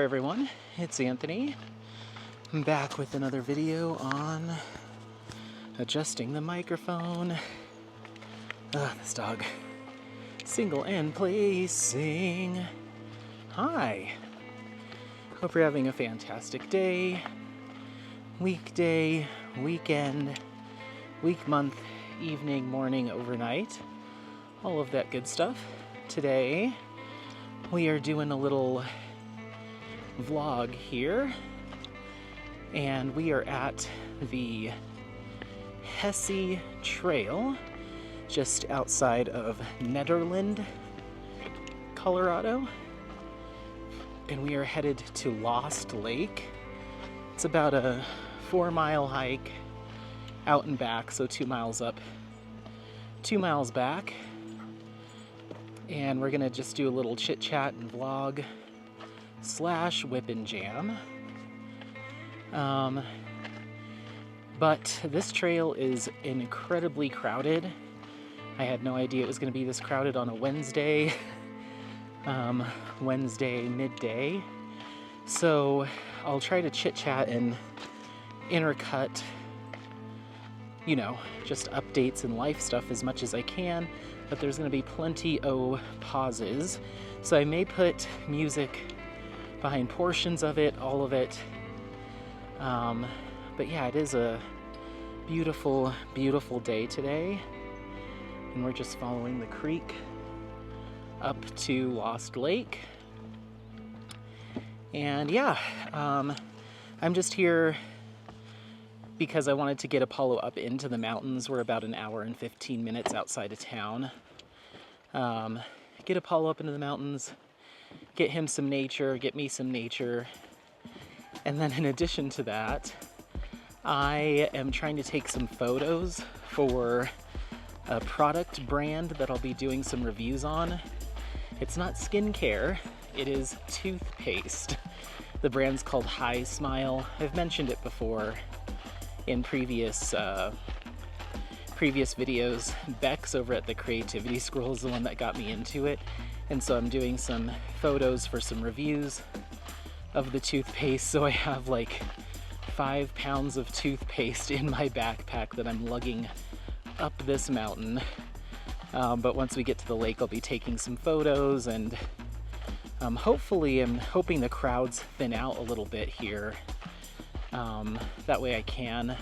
everyone, it's Anthony. I'm back with another video on adjusting the microphone. This dog. Single and placing. Hi. Hope you're having a fantastic day, weekday, weekend, week, month, evening, morning, overnight. All of that good stuff. Today, we are doing a little vlog here, and we are at the Hesse Trail just outside of Nederland, Colorado, and we are headed to Lost Lake. It's about a 4-mile hike out and back, so 2 miles up, 2 miles back, and we're gonna just do a little chit chat and vlog / whip and jam. But this trail is incredibly crowded. I had no idea it was going to be this crowded on a Wednesday, Wednesday midday. So I'll try to chit chat and intercut, just updates and life stuff as much as I can, but there's going to be plenty of pauses. So I may put music behind portions of it, all of it. But yeah, it is a beautiful, beautiful day today. And we're just following the creek up to Lost Lake. And yeah, I'm just here because I wanted to get Apollo up into the mountains. We're about an hour and 15 minutes outside of town. Get Apollo up into the mountains, get him some nature, get me some nature. And then in addition to that, I am trying to take some photos for a product brand that I'll be doing some reviews on. It's not skincare, it is toothpaste. The brand's called Hi Smile. I've mentioned it before in previous videos. Bex over at the Creativity Scroll is the one that got me into it. And so I'm doing some photos for some reviews of the toothpaste. So I have like 5 pounds of toothpaste in my backpack that I'm lugging up this mountain. But once we get to the lake, I'll be taking some photos, and hopefully I'm hoping the crowds thin out a little bit here. That way I can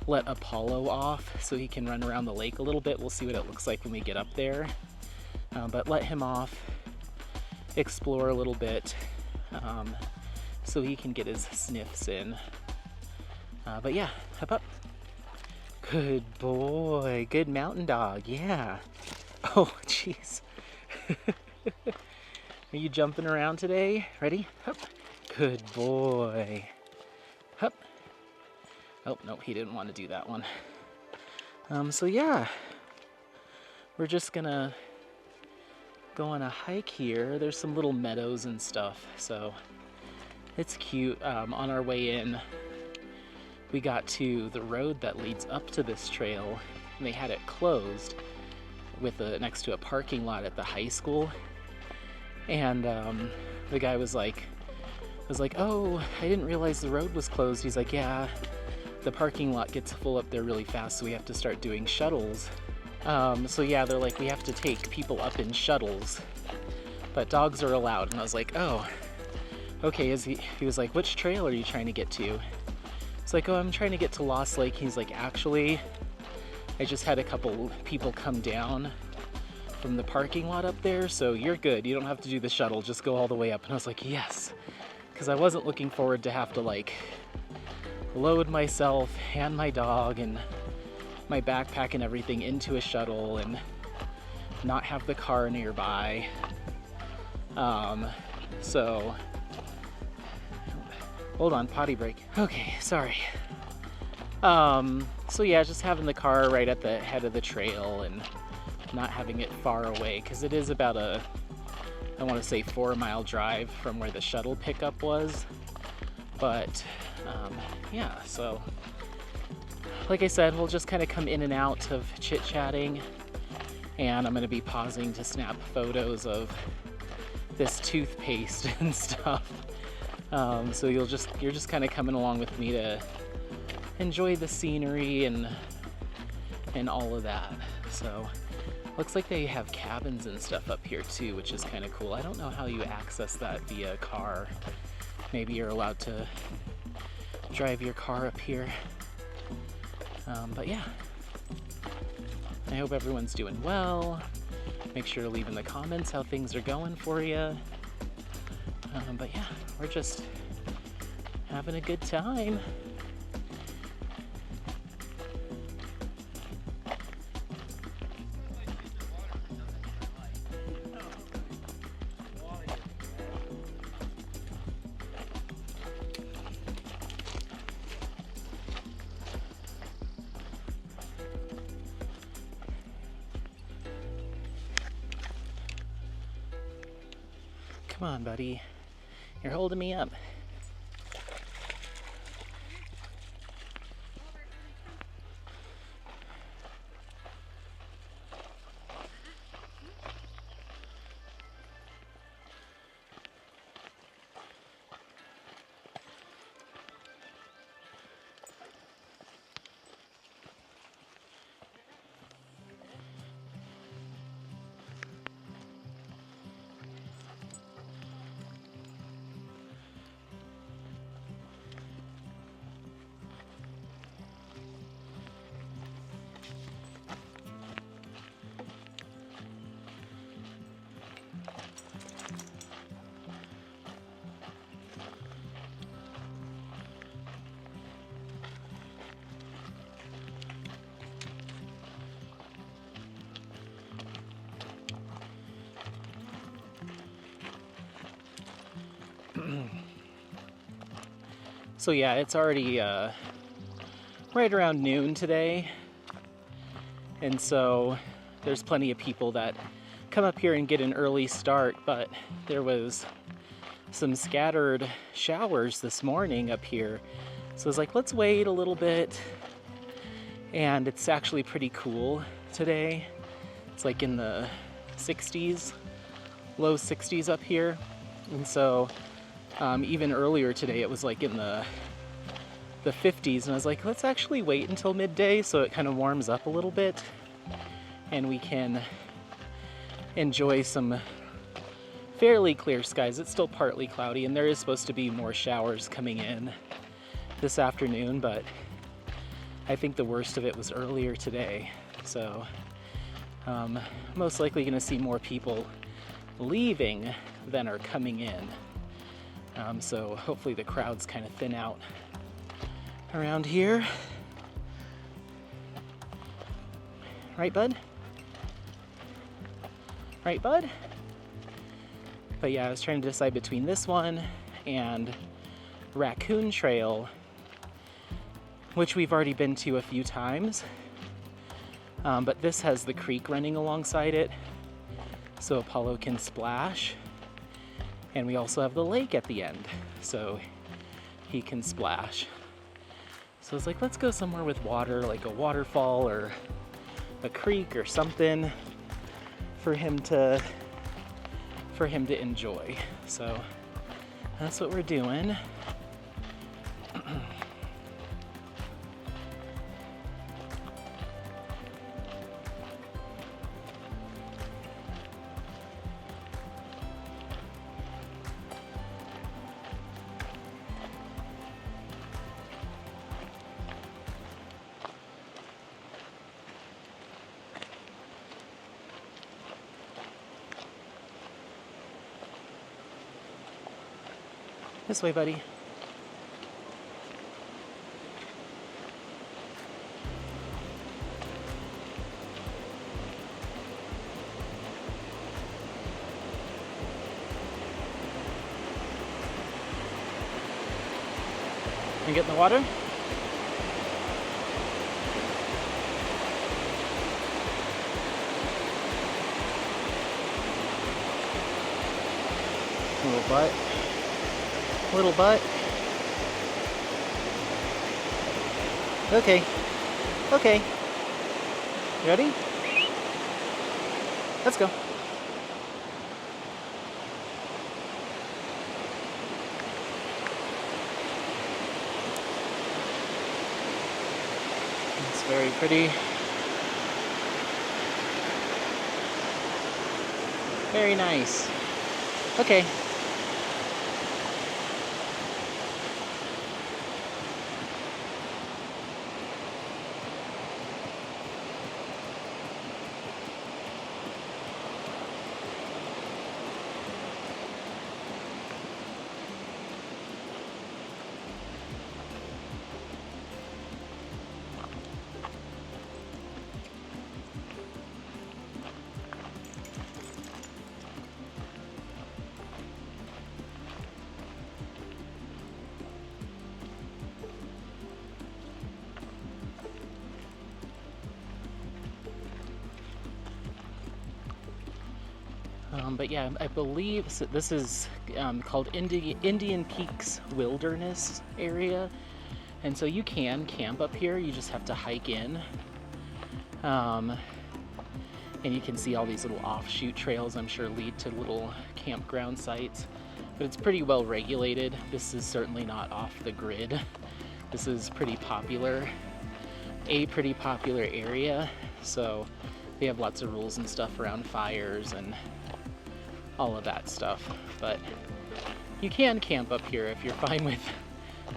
let Apollo off so he can run around the lake a little bit. We'll see what it looks like when we get up there. But let him off, explore a little bit, so he can get his sniffs in. But yeah, hop up. Good boy, good mountain dog, yeah. Oh, jeez. Are you jumping around today? Ready? Hup. Good boy. Hup. Oh, no, he didn't want to do that one. So yeah, we're just gonna go on a hike here. There's some little meadows and stuff, so it's cute. On our way in, we got to the road that leads up to this trail, and they had it closed with next to a parking lot at the high school. And the guy was like, "Oh, I didn't realize the road was closed." He's like, "Yeah, the parking lot gets full up there really fast, so we have to start doing shuttles." So yeah, they're like, we have to take people up in shuttles, but dogs are allowed. And I was like, "Oh, okay." He was like, "Which trail are you trying to get to?" It's like, "Oh, I'm trying to get to Lost Lake." He's like, "Actually, I just had a couple people come down from the parking lot up there, so you're good. You don't have to do the shuttle, just go all the way up." And I was like, yes, because I wasn't looking forward to have to like load myself and my dog and my backpack and everything into a shuttle and not have the car nearby. So hold on, potty break. Okay, sorry. So yeah, just having the car right at the head of the trail and not having it far away, because it is about a, I want to say 4-mile drive from where the shuttle pickup was. But yeah, so like I said, we'll just kind of come in and out of chit-chatting, and I'm going to be pausing to snap photos of this toothpaste and stuff. So you're just kind of coming along with me to enjoy the scenery and all of that. So looks like they have cabins and stuff up here too, which is kind of cool. I don't know how you access that via car. Maybe you're allowed to drive your car up here. But yeah, I hope everyone's doing well. Make sure to leave in the comments how things are going for you. But yeah, we're just having a good time. Come on, buddy. You're holding me up. So yeah, it's already right around noon today, and so there's plenty of people that come up here and get an early start, but there was some scattered showers this morning up here, so I was like, let's wait a little bit. And it's actually pretty cool today. It's like in the 60s, low 60s up here, and so even earlier today it was like in the 50s, and I was like, let's actually wait until midday so it kind of warms up a little bit and we can enjoy some fairly clear skies. It's still partly cloudy, and there is supposed to be more showers coming in this afternoon, but I think the worst of it was earlier today. So most likely going to see more people leaving than are coming in. So hopefully the crowds kind of thin out around here. Right, bud? Right, bud? But yeah, I was trying to decide between this one and Raccoon Trail, which we've already been to a few times. But this has the creek running alongside it, so Apollo can splash. And we also have the lake at the end, so he can splash. So I was like, let's go somewhere with water, like a waterfall or a creek or something for him to enjoy. So that's what we're doing. This way, buddy. You get in the water? Little butt. Little butt. Okay. Okay. You ready? Let's go. very pretty. Very nice. Okay. But yeah, I believe so this is called Indian Peaks Wilderness Area. And so you can camp up here, you just have to hike in. And you can see all these little offshoot trails, I'm sure, lead to little campground sites. But it's pretty well regulated. This is certainly not off the grid. This is pretty popular area. So they have lots of rules and stuff around fires and all of that stuff. But you can camp up here if you're fine with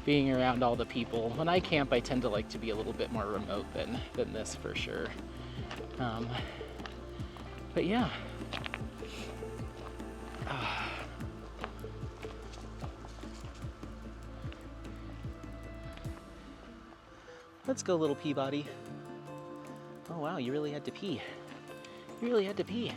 being around all the people. When I camp, I tend to like to be a little bit more remote than this for sure. But yeah. Let's go, little Peabody. Oh wow, you really had to pee. You really had to pee.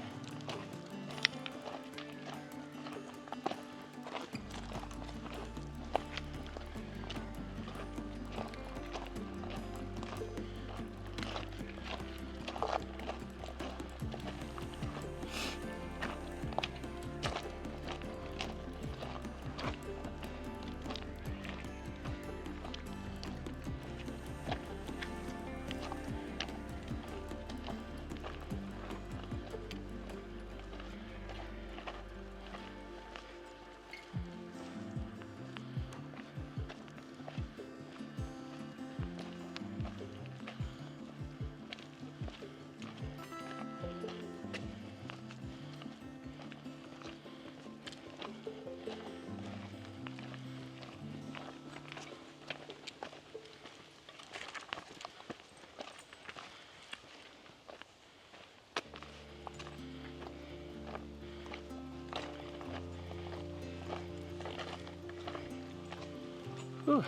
Whew.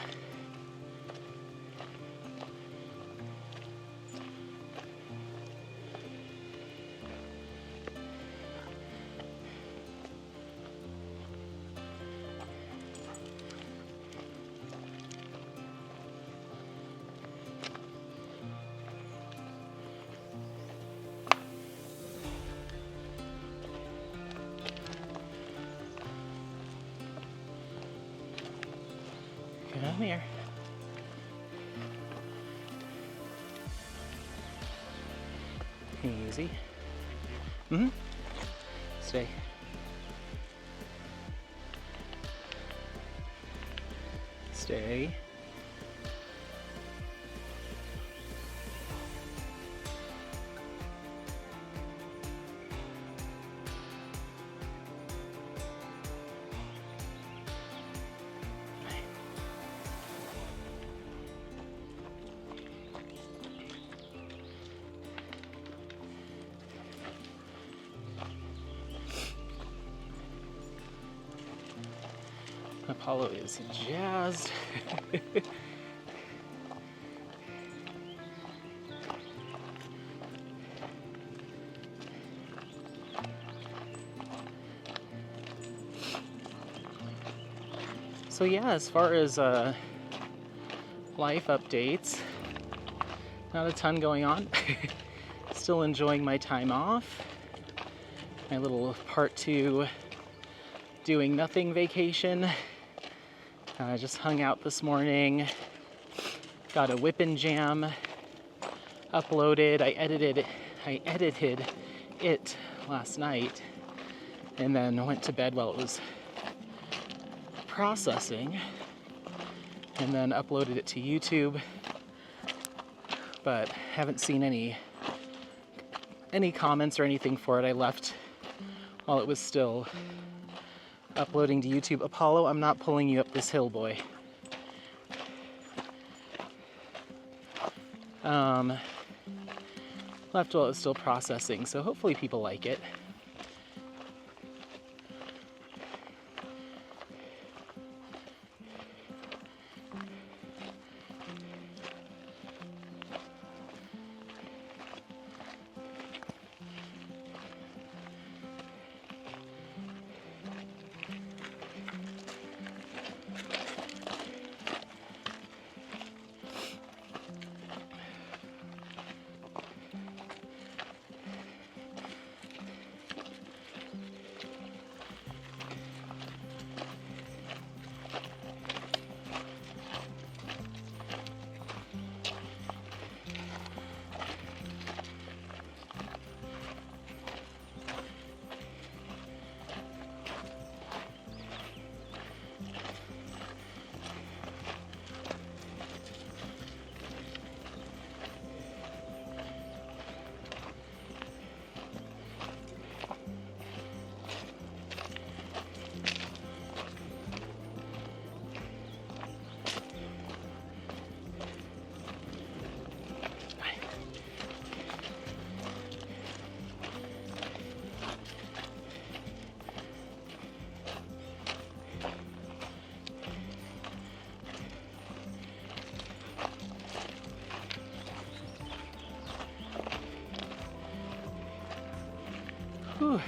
Come here. Easy. Stay. Stay. Apollo is jazzed. So yeah, as far as life updates, not a ton going on. Still enjoying my time off. My little part 2 doing nothing vacation. I just hung out this morning, got a whippin' jam uploaded. I edited it last night and then went to bed while it was processing and then uploaded it to YouTube but haven't seen any comments or anything for it. I left while it was still uploading to YouTube. Apollo, I'm not pulling you up this hill, boy. Left while it was still processing, so hopefully people like it. Whew.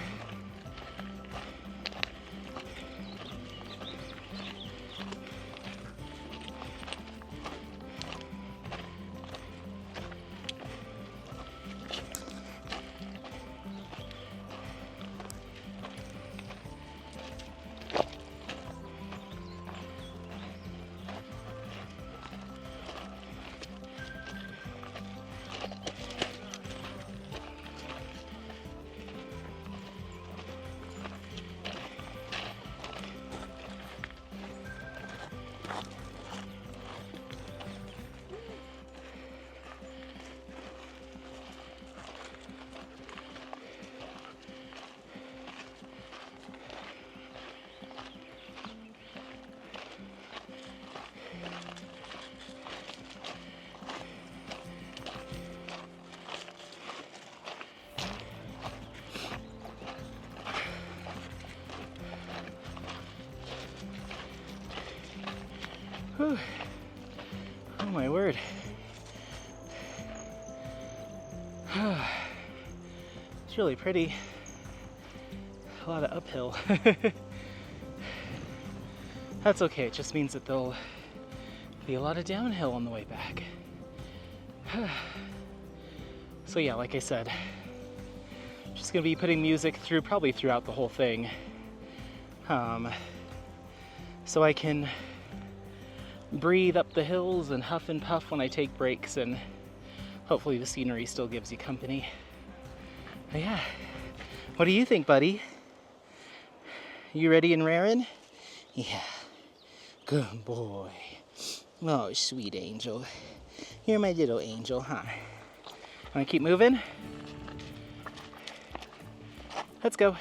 Whew. Oh my word. It's really pretty. A lot of uphill. That's okay, it just means that there'll be a lot of downhill on the way back. So yeah, like I said, just gonna be putting music through probably throughout the whole thing. So I can breathe up the hills and huff and puff when I take breaks, and hopefully the scenery still gives you company. But yeah, what do you think, buddy? You ready and raring? Yeah, good boy. Oh, sweet angel. You're my little angel, huh? Wanna keep moving? Let's go.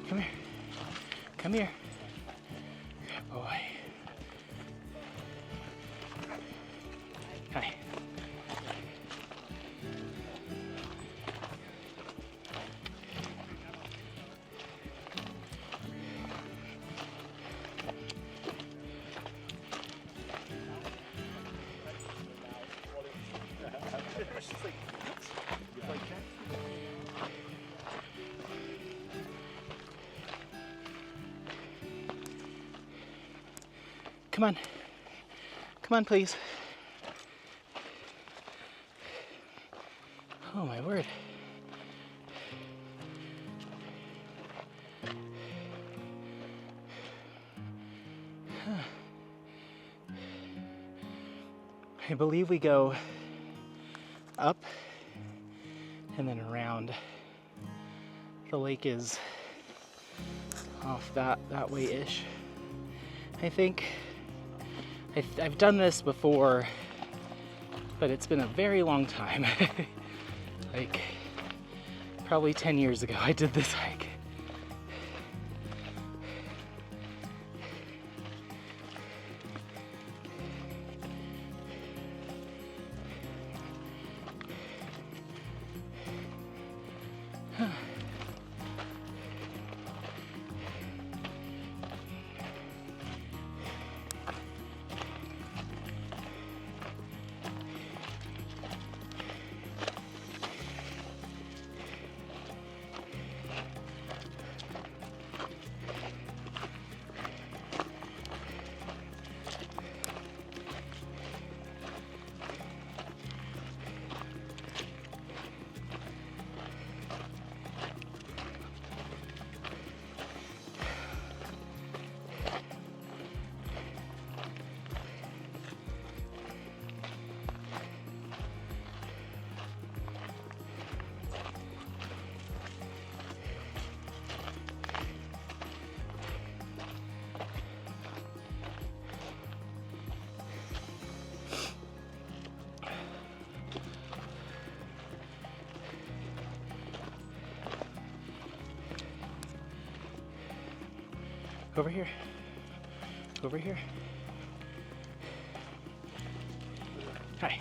Come here. Come here. Good boy. Hi. Come on. Come on, please. Oh my word. I believe we go up and then around. The lake is off that way-ish. I think I've done this before, but it's been a very long time. Like probably 10 years ago I did this hike. Over here. Over here. Hi.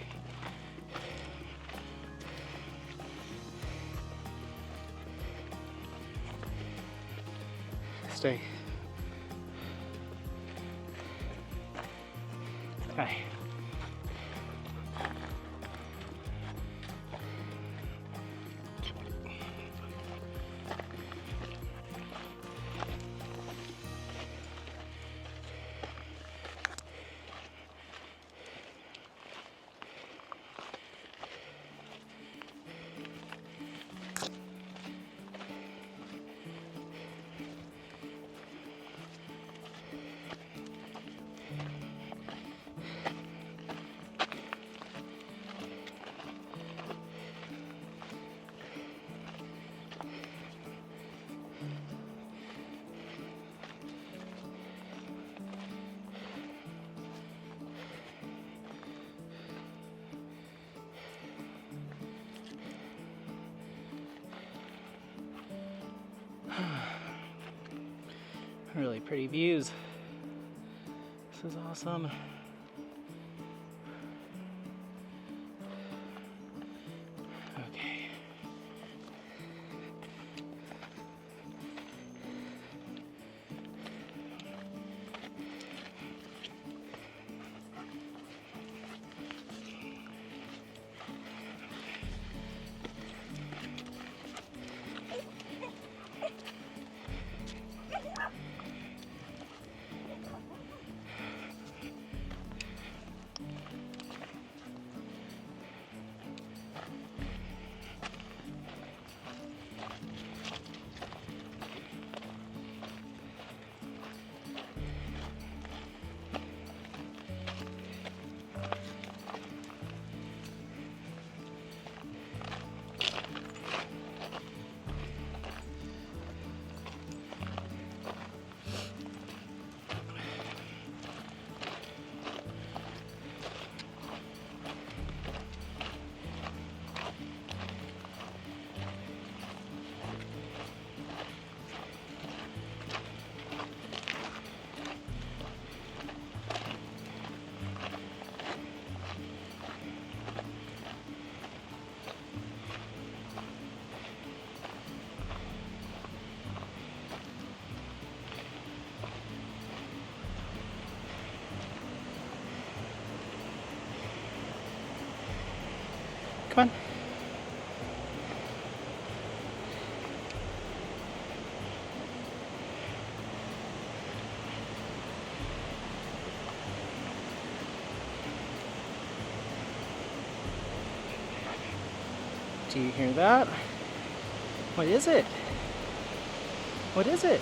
Stay. Hi. Really pretty views. This is awesome. Okay. Come on. Do you hear that? What is it? What is it?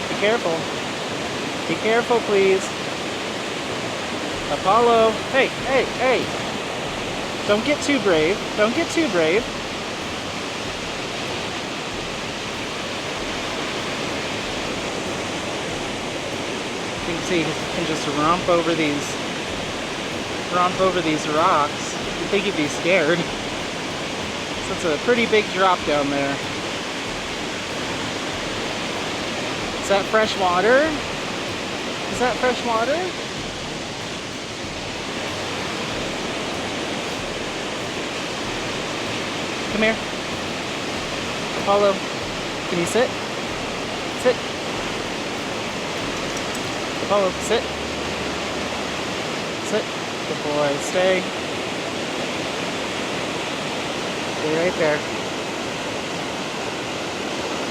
Be careful. Be careful, please. Apollo. Hey, hey, hey. Don't get too brave. Don't get too brave. You can see he can just romp over these rocks. You'd think he'd be scared. So it's a pretty big drop down there. Is that fresh water? Is that fresh water? Come here. Apollo, can you sit? Sit. Apollo, sit. Sit. Good boy. Stay. Stay right there.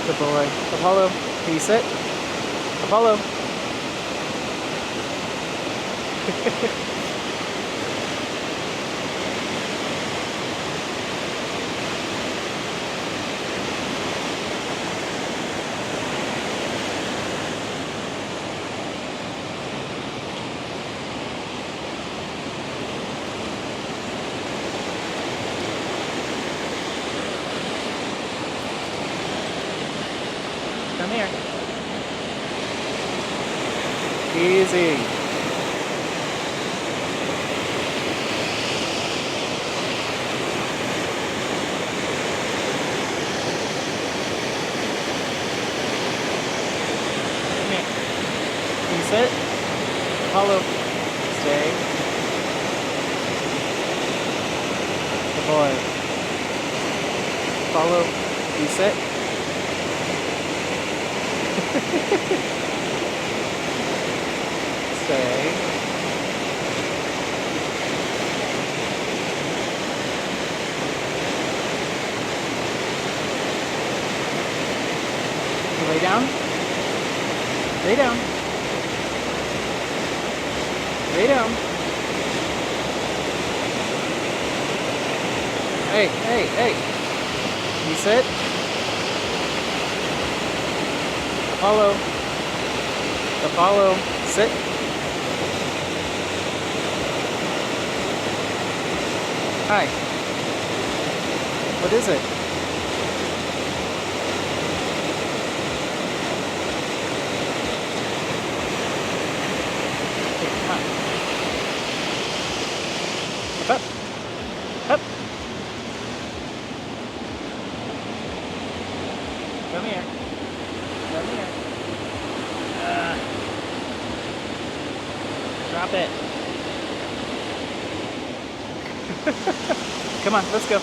Good boy. Apollo, can you sit? Apollo. Come here. Easy. Come here. Can you sit? Apollo. Stay. Good boy. Apollo. Can you sit? Stay. You lay down. Lay down. Lay down. Hey, hey, hey. Can you sit? Apollo. Apollo, sit. Hi. What is it? Here, come on. Up. Up. Come here. Come here. Drop it. Come on, let's go.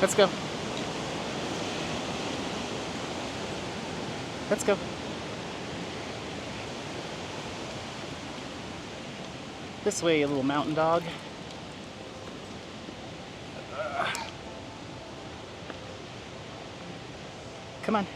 Let's go. Let's go. This way, you little mountain dog. Come on.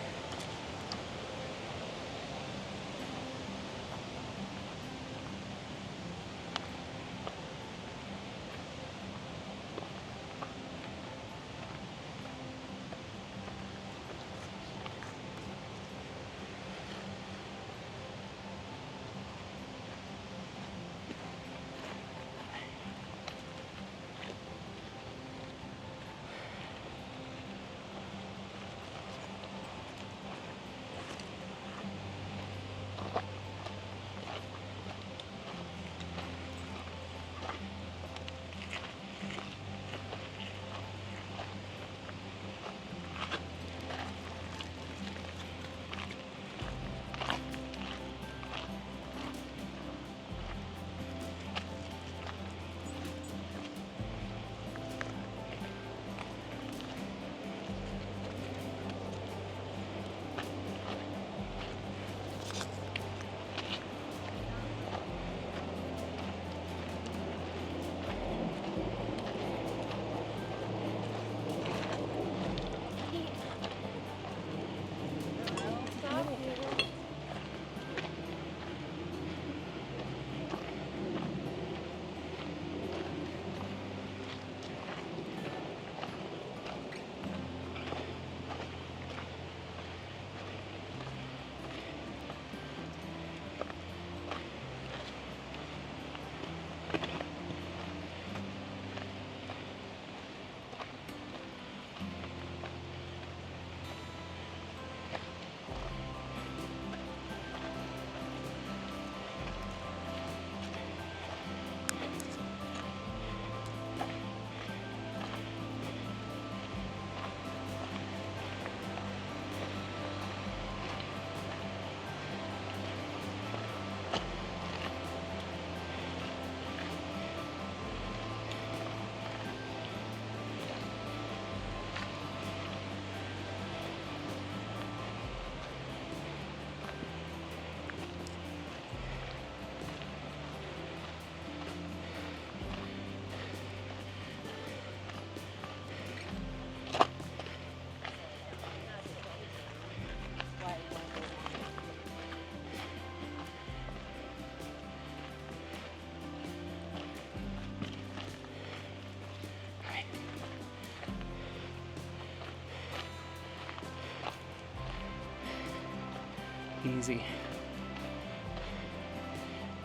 Easy.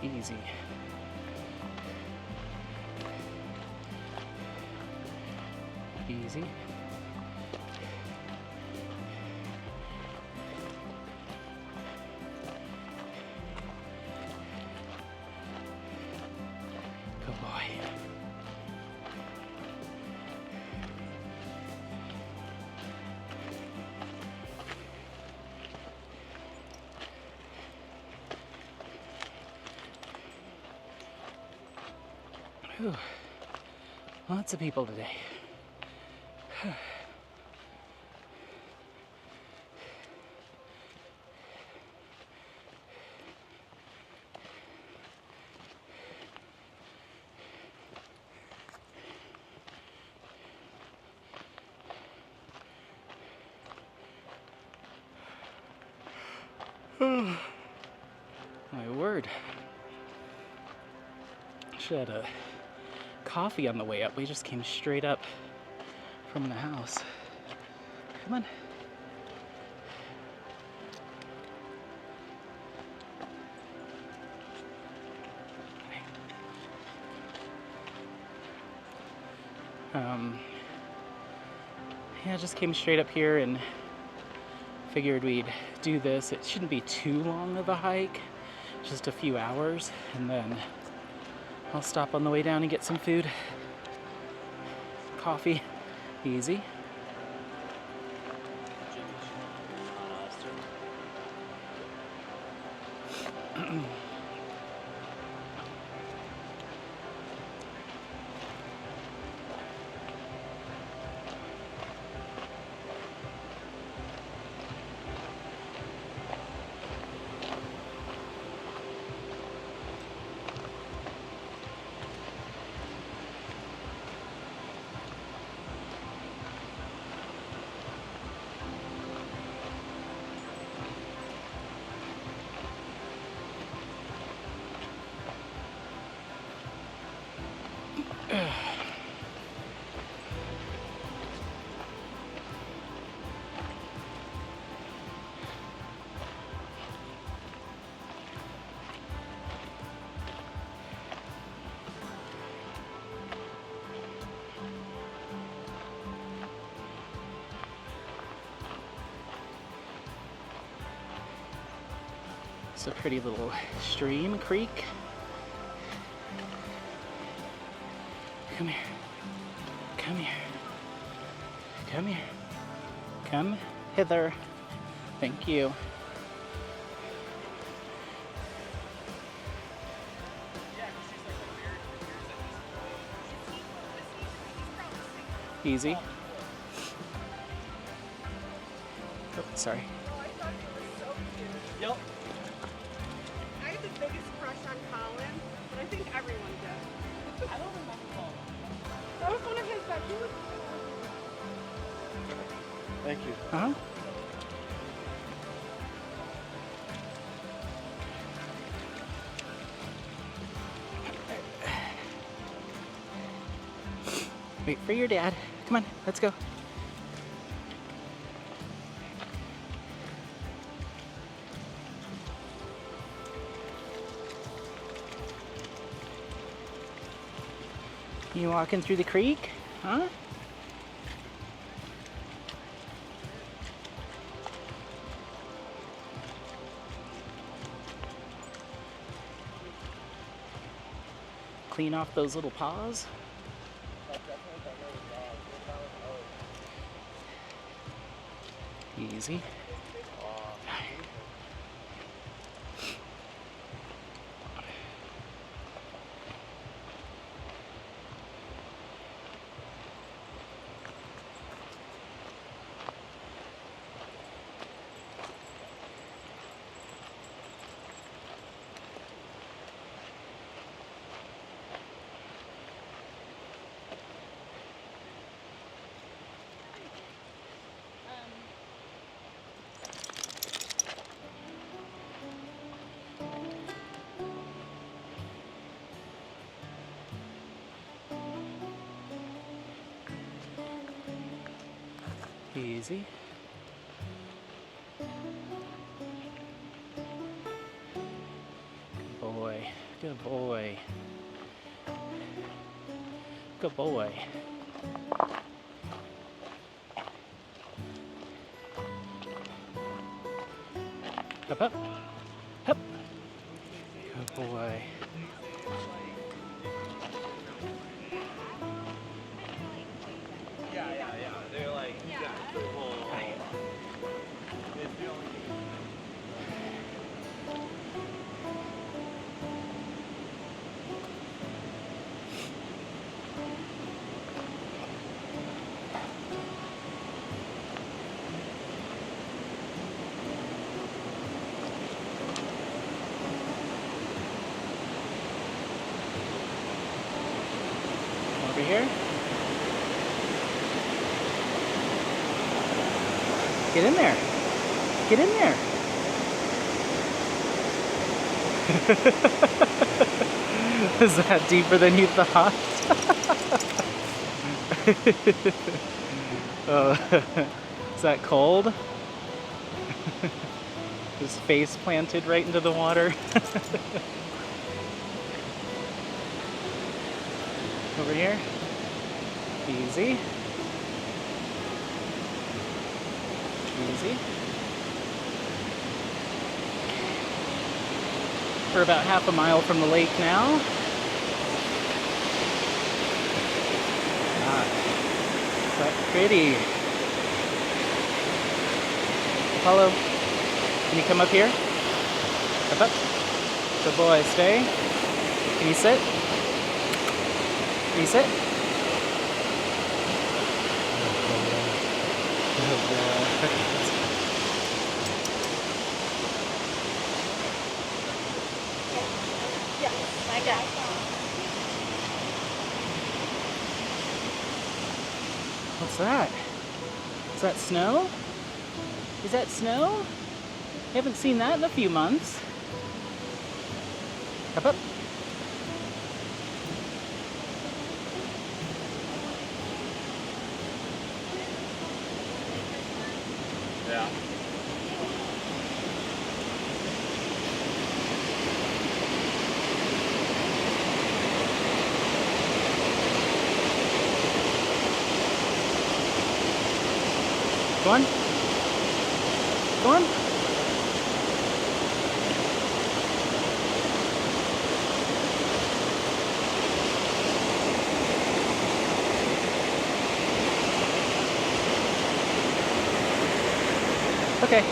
Easy. Easy. Good boy. Whew. Lots of people today. My word. Should have had a coffee on the way up. We just came straight up from the house. Come on. Yeah, just came straight up here and figured we'd do this. It shouldn't be too long of a hike, just a few hours, and then I'll stop on the way down and get some food. Coffee. Easy. It's a pretty little stream, creek. Come here. Come here. Come here. Come hither. Thank you. Easy. Oh, sorry. Yep. I had the biggest crush on Colin, but I think everyone did. I don't remember Colin. That was one of his tattoos. Thank you. Uh-huh. Wait for your dad. Come on, let's go. You walking through the creek? Huh? Clean off those little paws. Easy. Easy. Good boy. Good boy. Up, up. Up. Good boy. They're like, it's the whole. It's the only. Over here. Get in there. Get in there. Is that deeper than you thought? Oh, is that cold? His face planted right into the water. Over here. Easy. Easy. We're about half a mile from the lake now. Ah, is that pretty? Apollo, can you come up here? Up, up. Good boy, stay. Can you sit? Can you sit? Yes, I guess. What's that? Is that snow? Is that snow? I haven't seen that in a few months. Up, up. Yeah. Go on. Go on. Okay.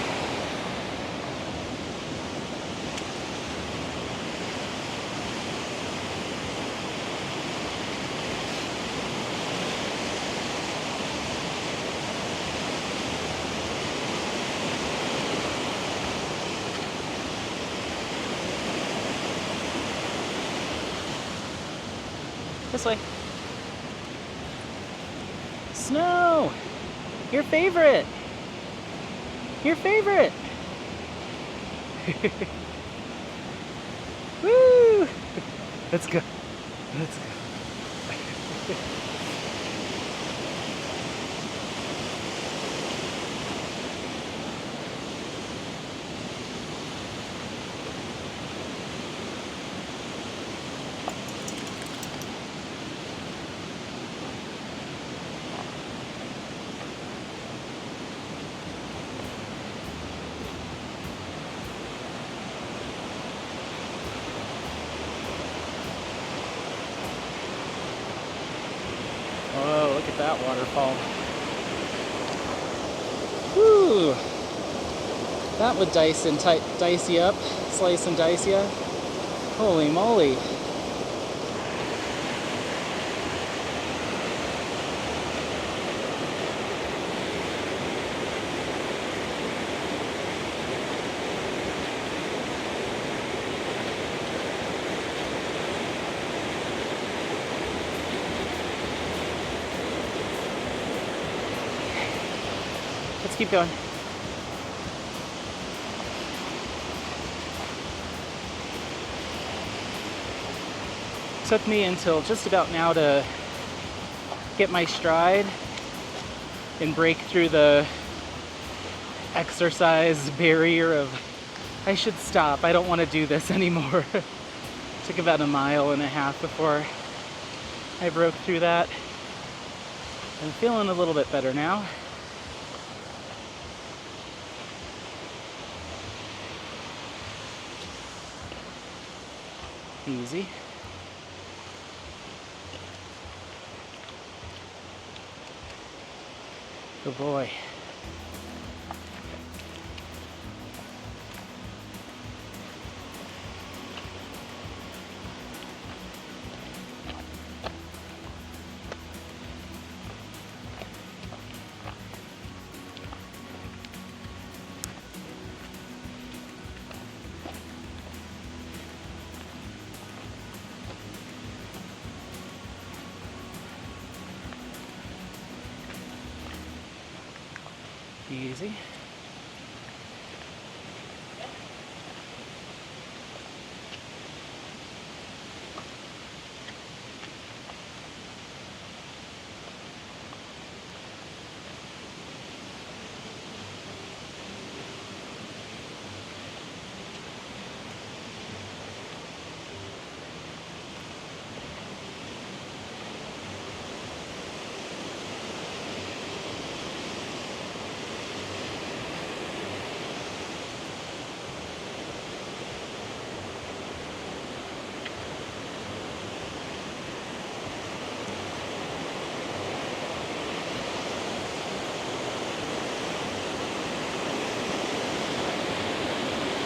This way. Snow! Your favorite! Your favorite! Woo! Let's go. Let's go. Oh, look at that waterfall. Whew. That would dice you up, slice and dice you. Holy moly. Let's keep going. Took me until just about now to get my stride and break through the exercise barrier of I should stop, I don't want to do this anymore. Took about 1.5 miles before I broke through that. I'm feeling a little bit better now. Easy. Good boy. Easy.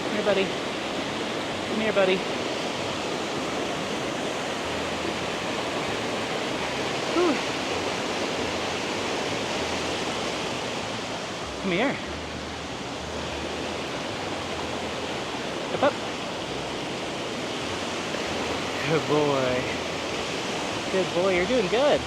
Come here, buddy. Come here, buddy. Whew. Come here. Up, up. Good boy. Good boy, you're doing good.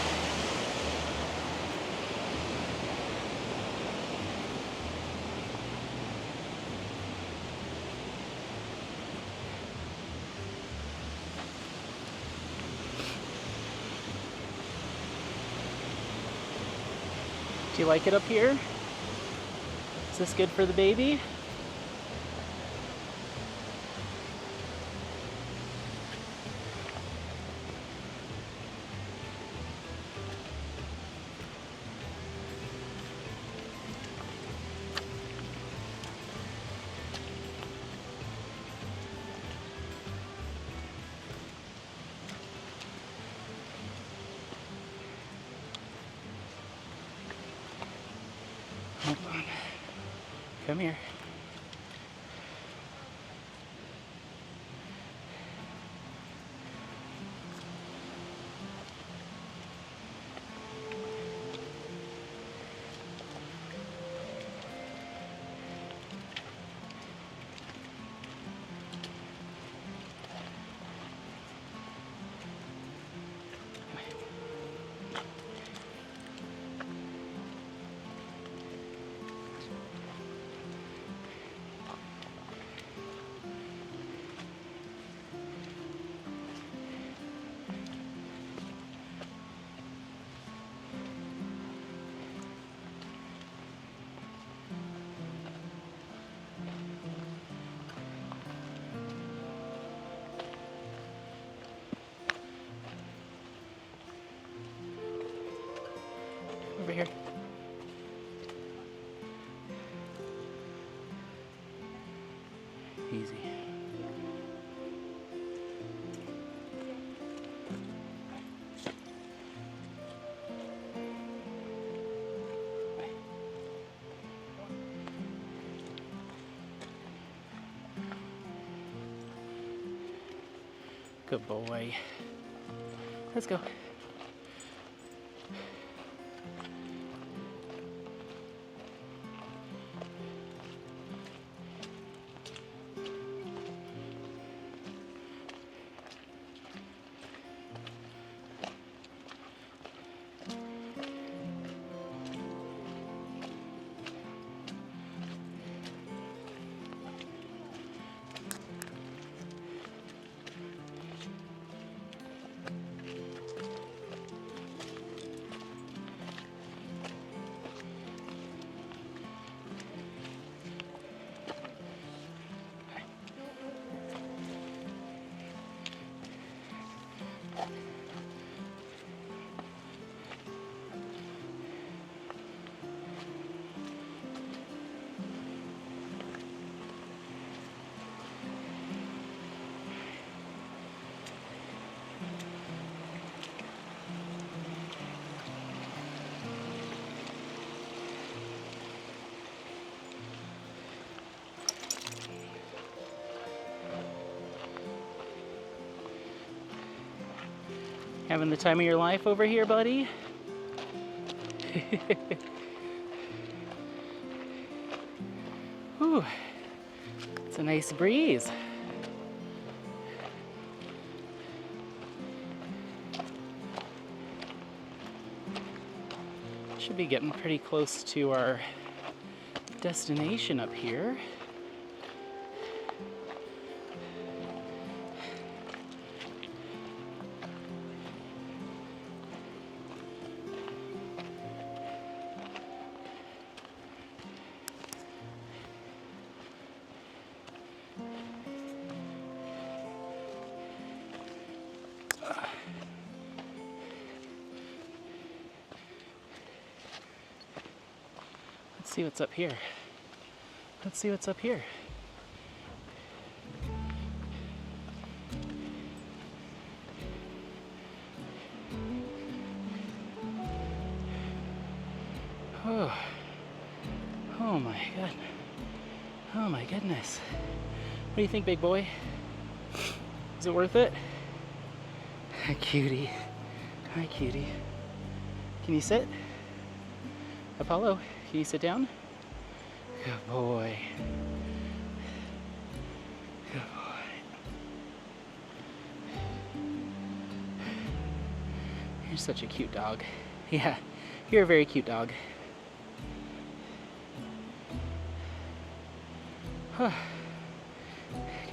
Do you like it up here? Is this good for the baby? Hold on. Come here. Over here. Easy. Good boy. Let's go. Having the time of your life over here, buddy? Whew. It's a nice breeze. Should be getting pretty close to our destination up here. Let's see what's up here. Let's see what's up here. Oh, oh my God. Oh my goodness. What do you think, big boy? Is it worth it? Hi, cutie. Hi, cutie. Can you sit? Apollo, can you sit down? Good boy. Good boy. You're such a cute dog. Yeah, you're a very cute dog. Can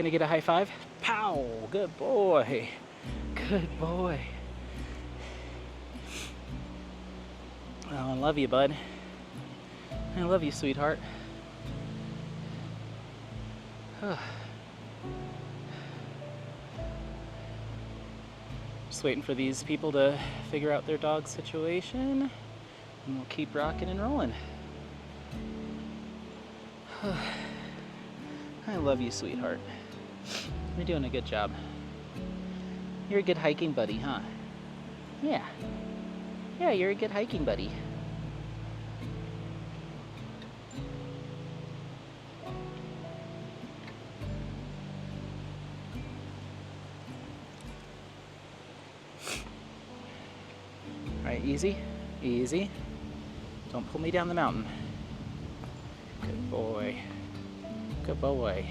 I get a high five? Pow! Good boy. Good boy. Oh, I love you, bud. I love you, sweetheart. Just waiting for these people to figure out their dog situation, and we'll keep rocking and rolling. I love you, sweetheart. You're doing a good job. You're a good hiking buddy, huh? Yeah. Yeah, you're a good hiking buddy. Alright, easy, easy. Don't pull me down the mountain. Good boy. Good boy.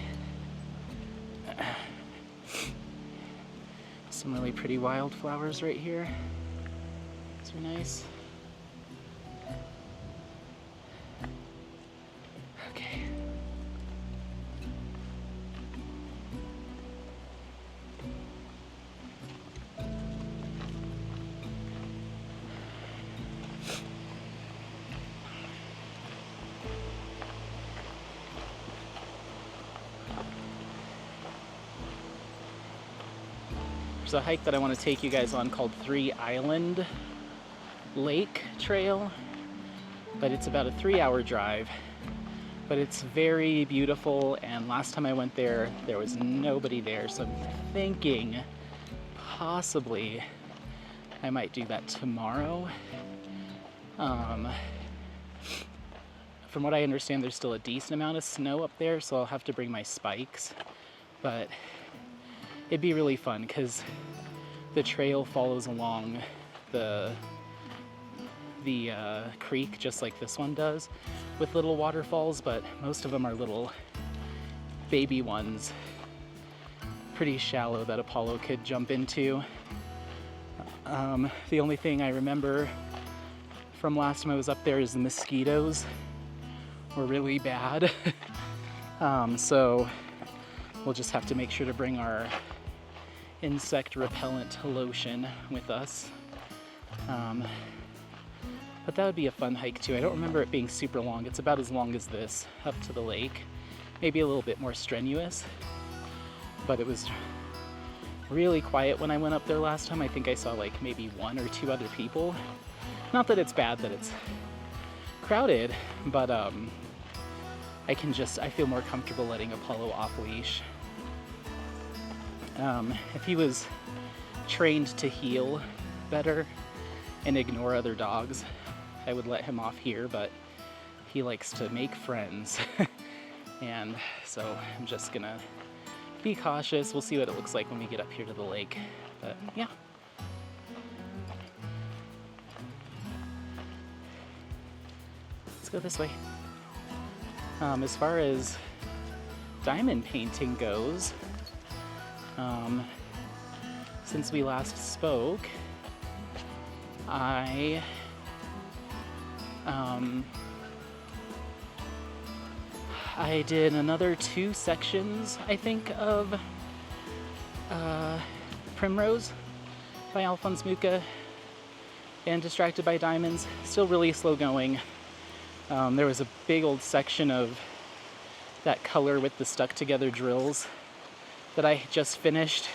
Some really pretty wildflowers right here. These are nice. Okay. There's a hike that I want to take you guys on called 3 Island Lake Trail, but it's about a 3-hour drive, but it's very beautiful, and last time I went there, there was nobody there, so I'm thinking possibly I might do that tomorrow. From what I understand, there's still a decent amount of snow up there, so I'll have to bring my spikes, but it'd be really fun because the trail follows along the creek just like this one does with little waterfalls, but most of them are little baby ones, pretty shallow, that Apollo could jump into. The only thing I remember from last time I was up there is the mosquitoes were really bad. So we'll just have to make sure to bring our insect repellent lotion with us. But that would be a fun hike too. I don't remember it being super long. It's about as long as this up to the lake. Maybe a little bit more strenuous, but it was really quiet when I went up there last time. I think I saw like maybe 1 or 2 other people. Not that it's bad that it's crowded, but I feel more comfortable letting Apollo off leash. If he was trained to heel better and ignore other dogs, I would let him off here, but he likes to make friends. And so I'm just gonna be cautious. We'll see what it looks like when we get up here to the lake. But yeah. Let's go this way. As far as diamond painting goes, since we last spoke, I did another 2 sections, I think, of Primrose by Alphonse Mucha and Distracted by Diamonds. Still really slow going. There was a big old section of that color with the stuck together drills that I just finished,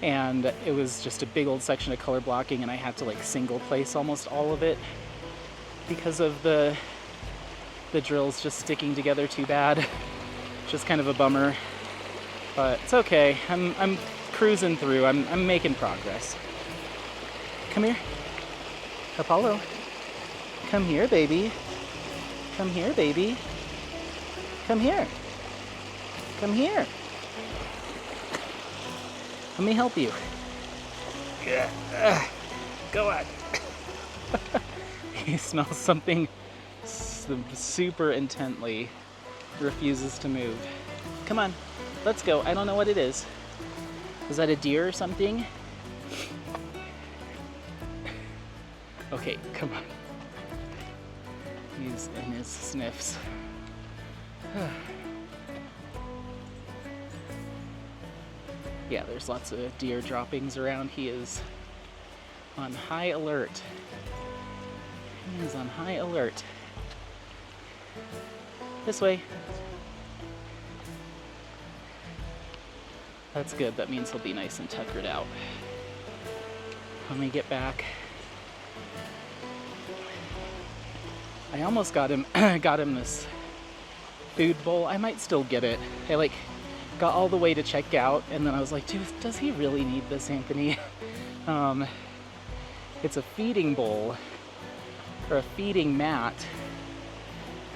and it was just a big old section of color blocking, and I had to like single place almost all of it because of the drills just sticking together too bad. Just kind of a bummer, but it's okay. I'm cruising through. I'm making progress. Come here, Apollo. Come here, baby. Come here, baby. Come here. Come here. Let me help you. Yeah. Go on. He smells something super intently. Refuses to move. Come on. Let's go. I don't know what it is. Is that a deer or something? Okay, come on. He's in his sniffs. Yeah, there's lots of deer droppings around. He is on high alert. He is on high alert. This way. That's good. That means he'll be nice and tuckered out. Let me get back. I almost got him this food bowl. I might still get it. I got all the way to check out, and then I was like, dude, does he really need this, Anthony? It's a feeding bowl, or a feeding mat,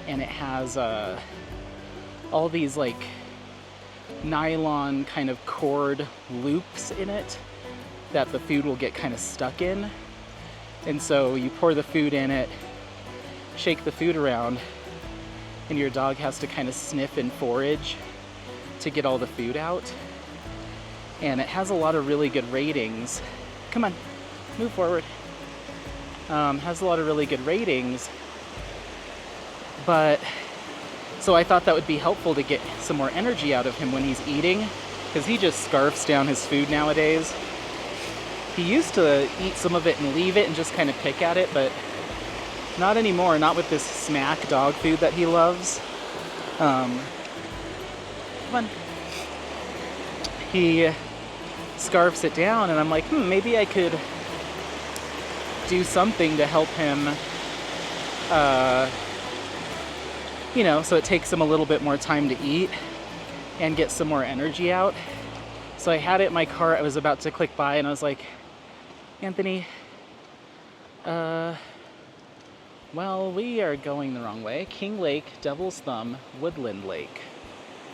and it has all these nylon kind of cord loops in it that the food will get kind of stuck in. And so you pour the food in it, shake the food around, and your dog has to kind of sniff and forage to get all the food out. And it has a lot of really good ratings. Come on, move forward. Has a lot of really good ratings, but so I thought that would be helpful to get some more energy out of him when he's eating, because he just scarfs down his food nowadays. He used to eat some of it and leave it and just kind of pick at it, but not anymore, not with this smack dog food that he loves. Come on. He scarfs it down, and I'm like, maybe I could do something to help him, so it takes him a little bit more time to eat and get some more energy out. So I had it in my cart. I was about to click buy, and I was like, Anthony, well, we are going the wrong way. King Lake, Devil's Thumb, Woodland Lake.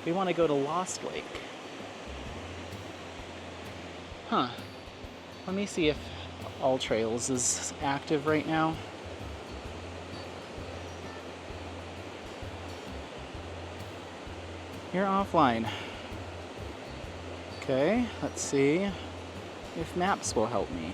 We want to go to Lost Lake. Huh. Let me see if All Trails is active right now. You're offline. Okay, let's see if maps will help me.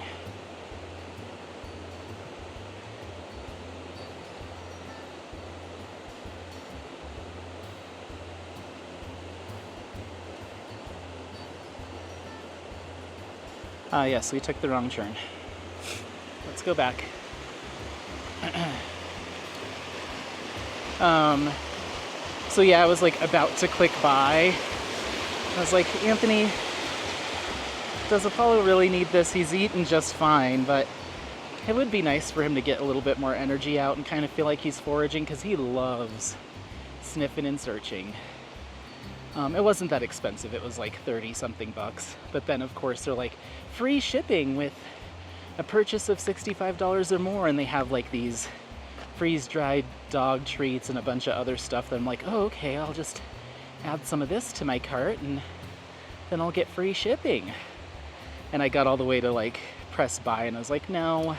Yes, we took the wrong turn. Let's go back. So yeah, I was about to click buy. I was like, Anthony, does Apollo really need this? He's eaten just fine, but it would be nice for him to get a little bit more energy out and kind of feel like he's foraging, because he loves sniffing and searching. It wasn't that expensive. It was like 30 something bucks. But then of course they're like free shipping with a purchase of $65 or more, and they have these freeze-dried dog treats and a bunch of other stuff that I'm like, oh, okay, I'll just add some of this to my cart and then I'll get free shipping. And I got all the way to press buy, and I was like, no,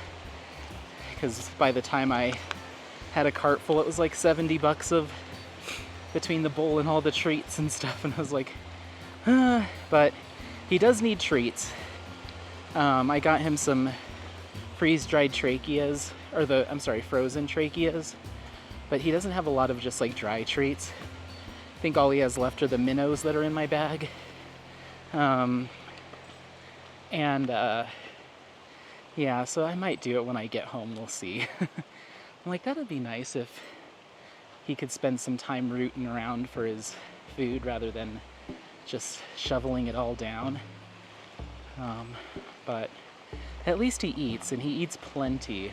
because by the time I had a cart full. It was like 70 bucks of between the bowl and all the treats and stuff, and I was like, but he does need treats. I got him some freeze-dried tracheas, or frozen tracheas, but he doesn't have a lot of just like dry treats. I think all he has left are the minnows that are in my bag. Yeah, so I might do it when I get home, we'll see. I'm like, that'd be nice if he could spend some time rooting around for his food rather than just shoveling it all down. But at least he eats, and he eats plenty.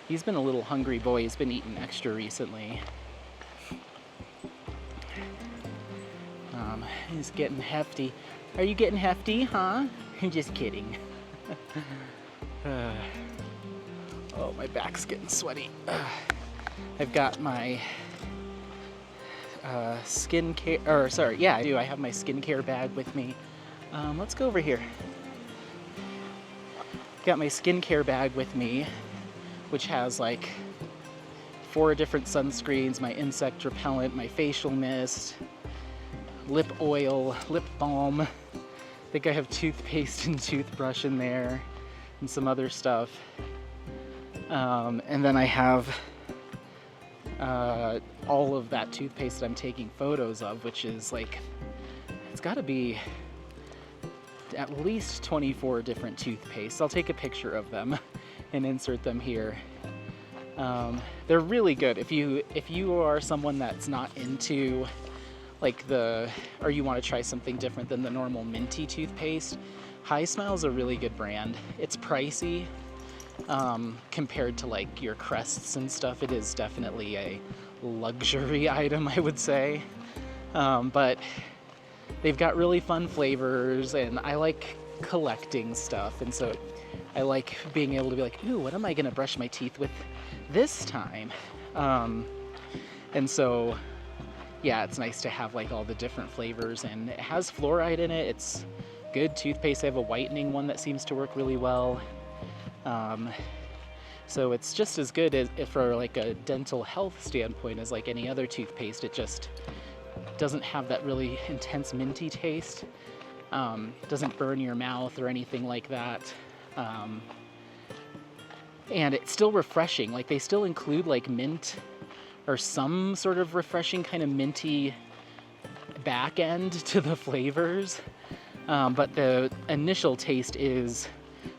He's been a little hungry boy. He's been eating extra recently. He's getting hefty. Are you getting hefty, huh? I'm just kidding. Oh, my back's getting sweaty. I've got my skincare, or sorry, yeah, I do. I have my skincare bag with me. Let's go over here. Got my skincare bag with me, which has like 4 different sunscreens, my insect repellent, my facial mist, lip oil, lip balm. I think I have toothpaste and toothbrush in there, and some other stuff. And then I have all of that toothpaste that I'm taking photos of, which is like, it's gotta be at least 24 different toothpastes. I'll take a picture of them and insert them here. They're really good. If you are someone that's not into like or you want to try something different than the normal minty toothpaste, High Smile's a really good brand. It's pricey compared to like your Crests and stuff. It is definitely a luxury item, I would say. But they've got really fun flavors, and I like collecting stuff, and so I like being able to be like, ooh, what am I gonna brush my teeth with this time? And so yeah, it's nice to have like all the different flavors, and it has fluoride in it. It's good toothpaste. I have a whitening one that seems to work really well. So it's just as good as for like a dental health standpoint as like any other toothpaste. It just doesn't have that really intense minty taste. Doesn't burn your mouth or anything like that. And it's still refreshing. Like they still include like mint or some sort of refreshing kind of minty back end to the flavors. But the initial taste is,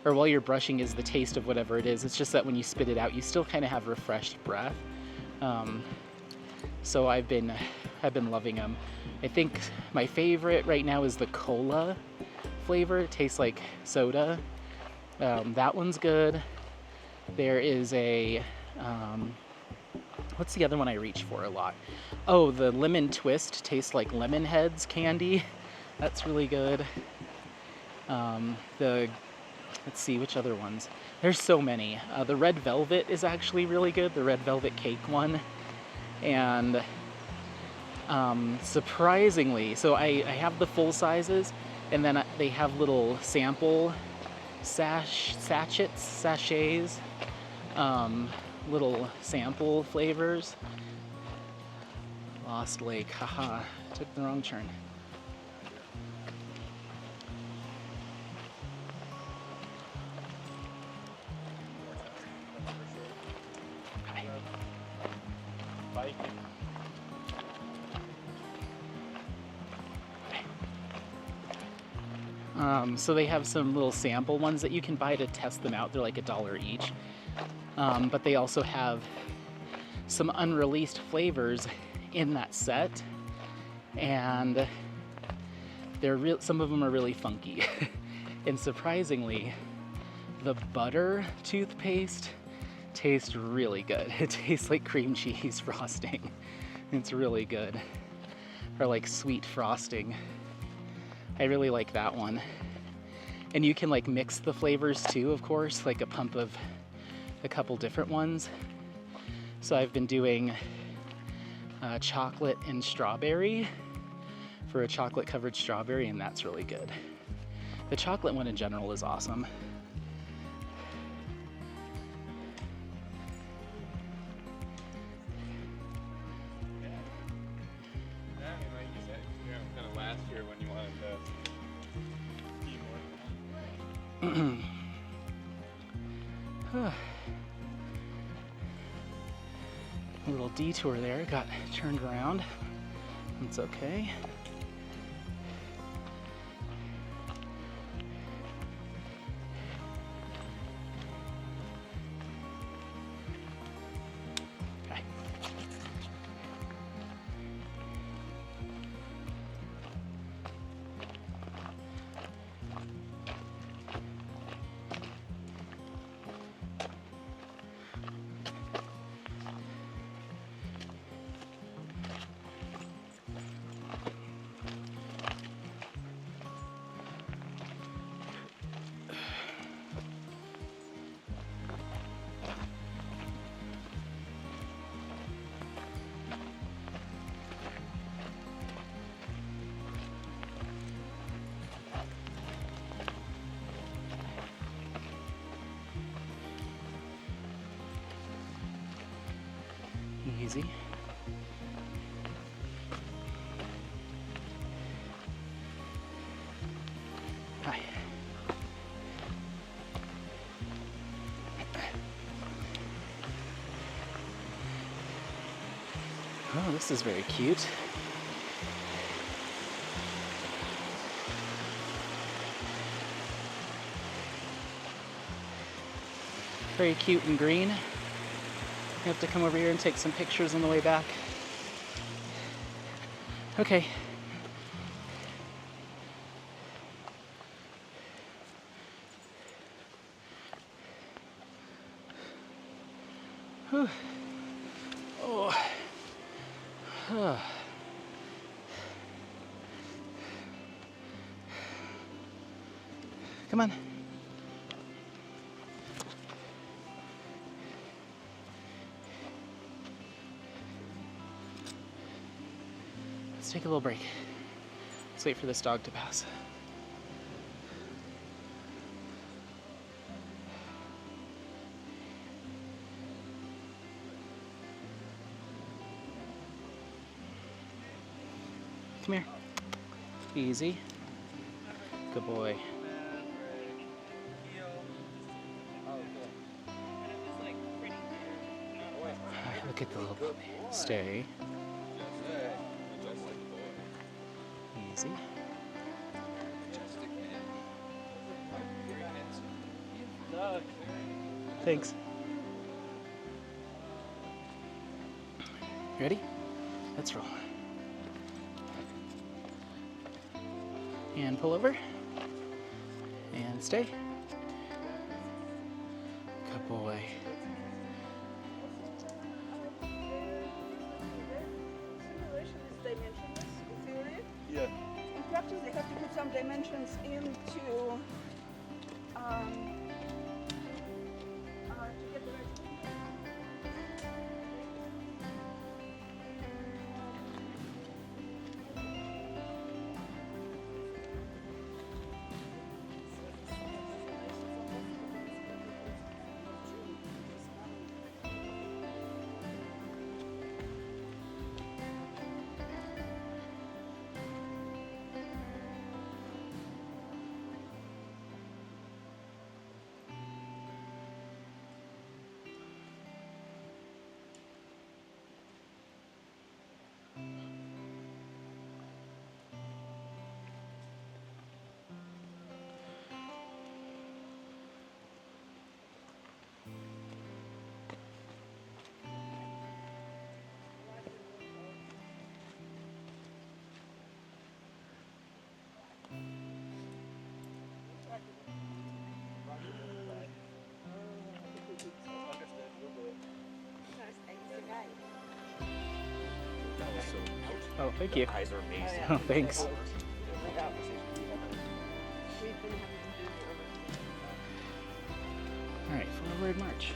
or while you're brushing, is the taste of whatever it is. It's just that when you spit it out, you still kind of have refreshed breath. So I've been loving them. I think my favorite right now is the cola flavor. It tastes like soda. That one's good. There is a, what's the other one I reach for a lot? Oh, the lemon twist tastes like lemon heads candy. That's really good. Let's see, which other ones? There's so many. The red velvet is actually really good, the red velvet cake one. And surprisingly, so I have the full sizes, and then they have little sample sachets, little sample flavors. Lost Lake, haha, took the wrong turn. So they have some little sample ones that you can buy to test them out. They're like $1 each. But they also have some unreleased flavors in that set, and some of them are really funky. And surprisingly, the butter toothpaste tastes really good. It tastes like cream cheese frosting. It's really good. Or like sweet frosting. I really like that one. And you can like mix the flavors too, of course, like a pump of a couple different ones. So I've been doing chocolate and strawberry for a chocolate covered strawberry, and that's really good. The chocolate one in general is awesome. last year when you wanted to ski more. A little detour there, got turned around. It's okay. Okay. Easy. Hi. Oh, this is very cute. Very cute and green. You have to come over here and take some pictures on the way back. Okay. Whew. Oh. Come on. Let's take a little break. Let's wait for this dog to pass. Come here. Easy. Good boy. Look at the little puppy. Stay. Easy. Thanks. Ready? Let's roll. And pull over. And stay. Good boy. Simulation is dimensionless in theory. Yeah. In practice, they have to put some dimensions into to get the right. Oh, thank you. Eyes are amazing. Oh, thanks. All right, forward march.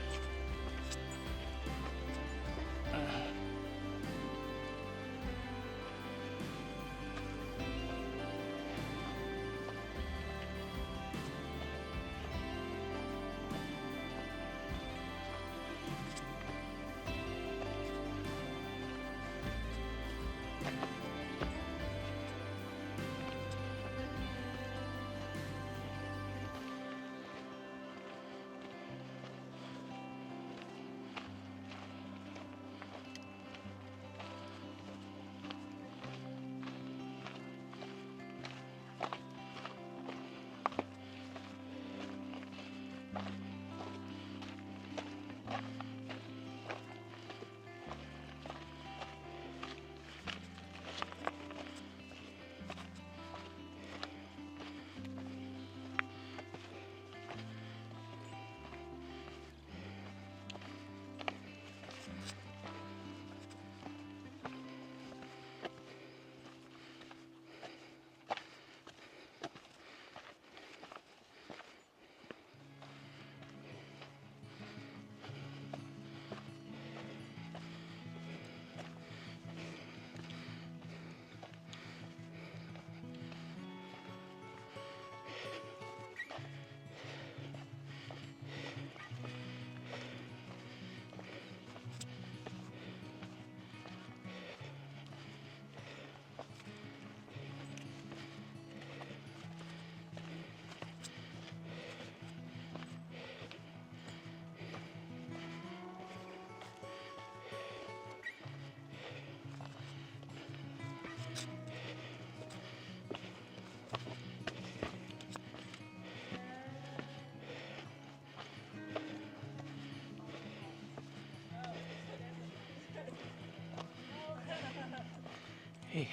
Hey.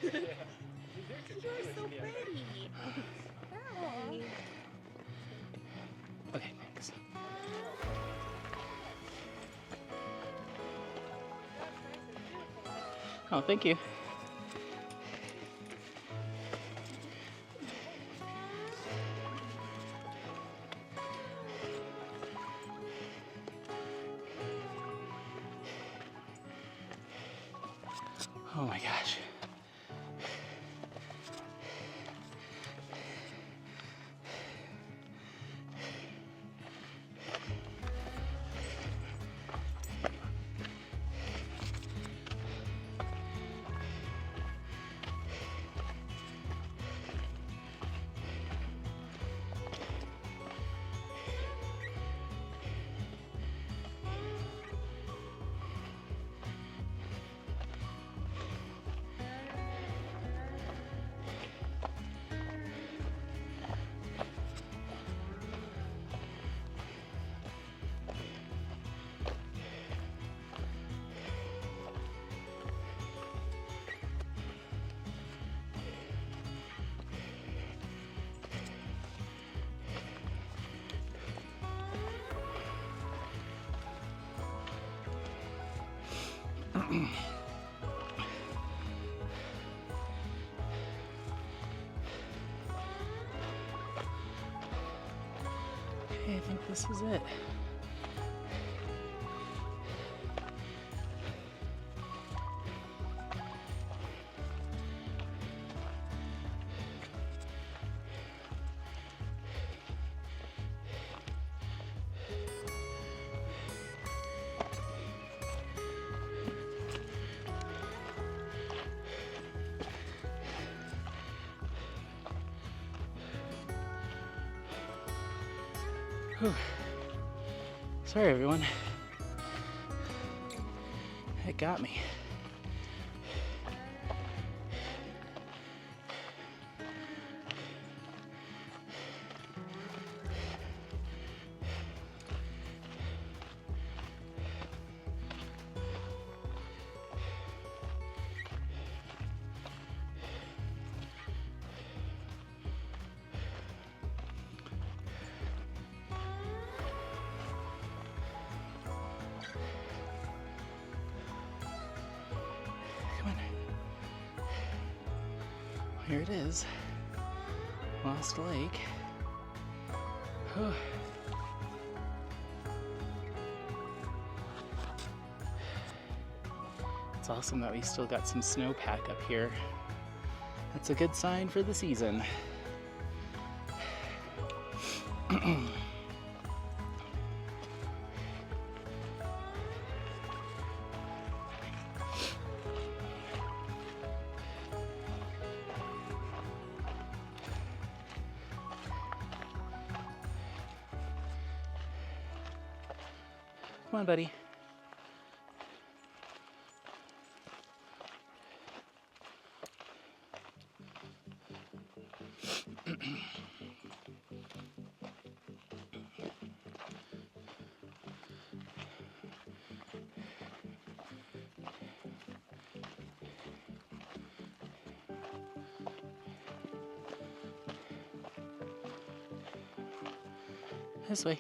You're so pretty. Okay, thanks. Oh, thank you. Oh my gosh. Okay, I think this is it. Whew. Sorry, everyone. It got me. Come on. Here it is. Lost Lake. Whew. It's awesome that we still got some snowpack up here. That's a good sign for the season. Come on, buddy. This way.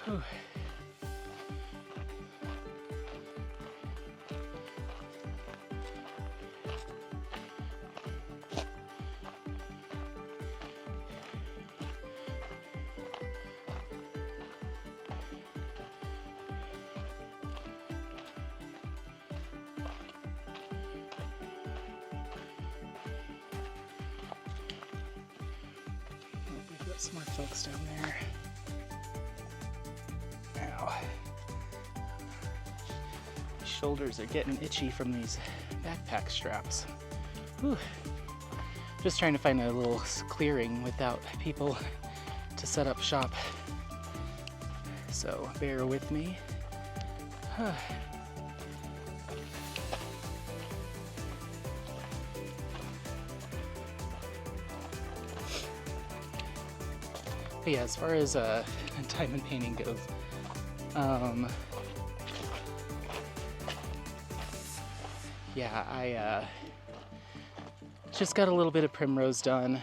Whew. We've got some more folks down there. Ow. My shoulders are getting itchy from these backpack straps. Whew. Just trying to find a little clearing without people to set up shop. So bear with me. But yeah, as far as diamond painting goes, yeah, I just got a little bit of primrose done,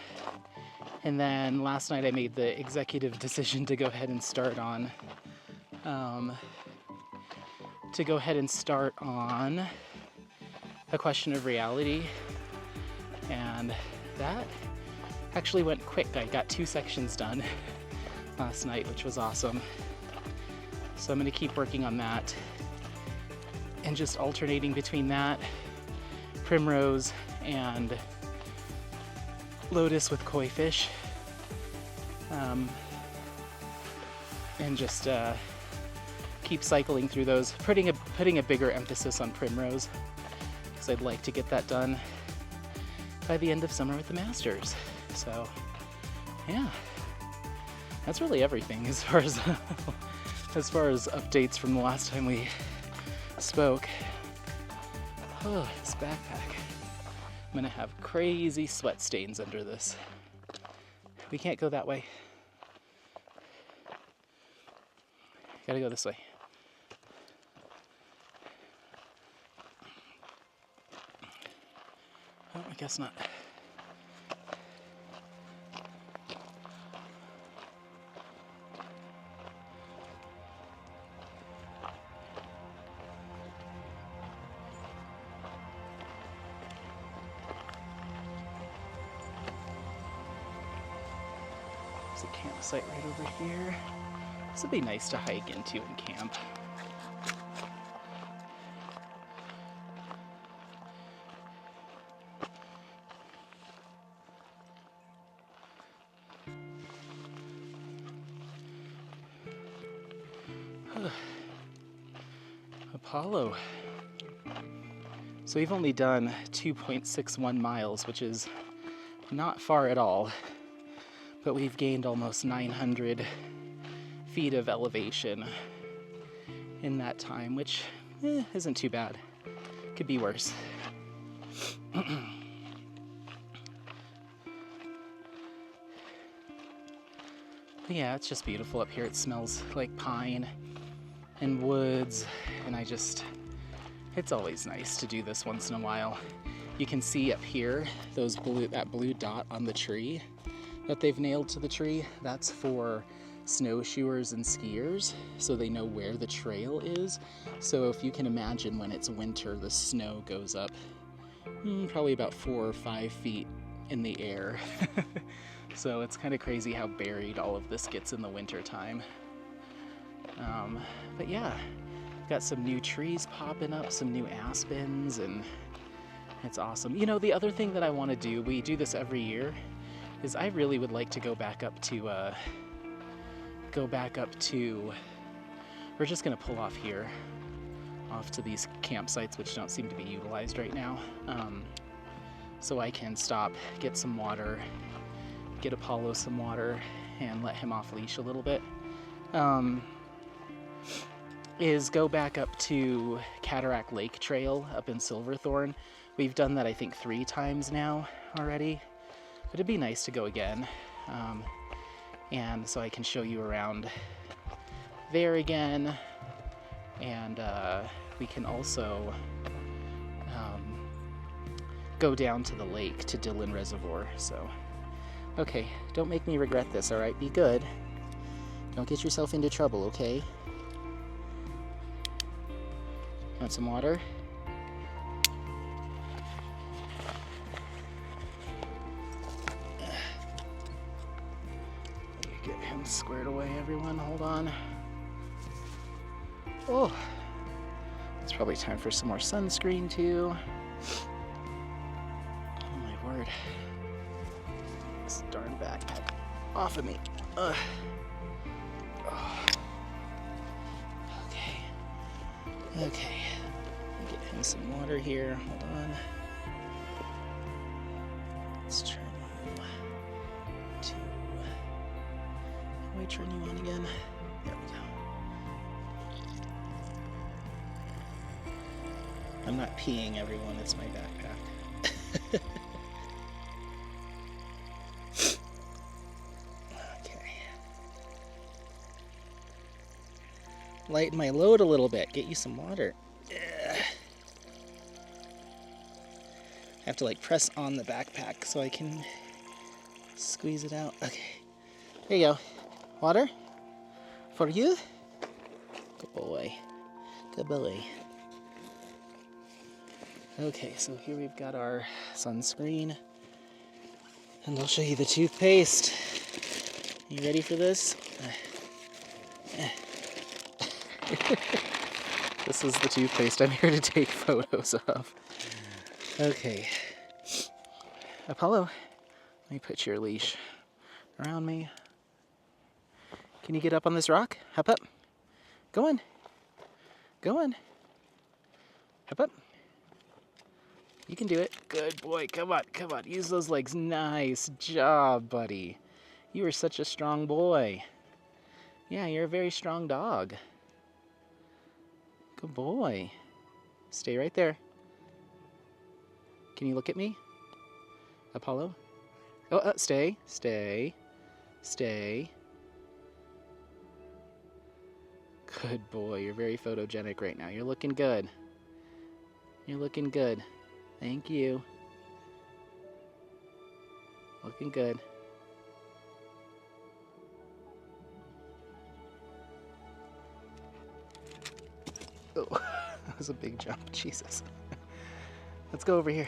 and then last night I made the executive decision to go ahead and start on A Question of Reality, and that actually went quick. I got 2 sections done last night, which was awesome. So I'm going to keep working on that and just alternating between that, primrose, and lotus with koi fish, and just keep cycling through those, putting a bigger emphasis on primrose, because I'd like to get that done by the end of summer with the masters. So yeah, that's really everything as far as updates from the last time we spoke. Oh, this backpack. I'm gonna have crazy sweat stains under this. We can't go that way. Gotta go this way. Oh, I guess not. There's a campsite right over here. This would be nice to hike into and camp. Apollo. So we've only done 2.61 miles, which is not far at all, but we've gained almost 900 feet of elevation in that time, which isn't too bad. Could be worse. But yeah, it's just beautiful up here. It smells like pine and woods, and it's always nice to do this once in a while. You can see up here that blue dot on the tree that they've nailed to the tree. That's for snowshoers and skiers, so they know where the trail is. So if you can imagine, when it's winter, the snow goes up probably about 4 or 5 feet in the air. So it's kind of crazy how buried all of this gets in the winter time. But yeah, got some new trees popping up, some new aspens, and it's awesome. You know, the other thing that I want to do, we do this every year, is I really would like to go back up to, we're just going to pull off here, off to these campsites, which don't seem to be utilized right now, so I can stop, get some water, get Apollo some water, and let him off leash a little bit. Is go back up to Cataract Lake Trail up in Silverthorne. We've done that, I think, 3 times now already, but it'd be nice to go again. And so I can show you around there again, and we can also go down to the lake, to Dillon Reservoir. So, okay, don't make me regret this, all right? Be good. Don't get yourself into trouble, okay? Want some water? Get him squared away, everyone. Hold on. Oh, it's probably time for some more sunscreen, too. Oh, my word. This darn backpack off of me. Ugh. Oh. Okay. Get him some water here. Hold on. Let's turn turn you on again. There we go. I'm not peeing, everyone. It's my backpack. Okay. Lighten my load a little bit. Get you some water. I have to like press on the backpack so I can squeeze it out. Okay. There you go. Water? For you? Good boy. Good boy. Okay, so here we've got our sunscreen. And I'll show you the toothpaste. You ready for this? This is the toothpaste I'm here to take photos of. Okay. Apollo, let me put your leash around me. Can you get up on this rock? Hop up. Go on. Go on. Hop up. You can do it. Good boy. Come on. Come on. Use those legs. Nice job, buddy. You are such a strong boy. Yeah, you're a very strong dog. Good boy. Stay right there. Can you look at me? Apollo? Oh, stay. Stay. Stay. Good boy. You're very photogenic right now. You're looking good. You're looking good. Thank you. Looking good. Oh, that was a big jump. Jesus. Let's go over here.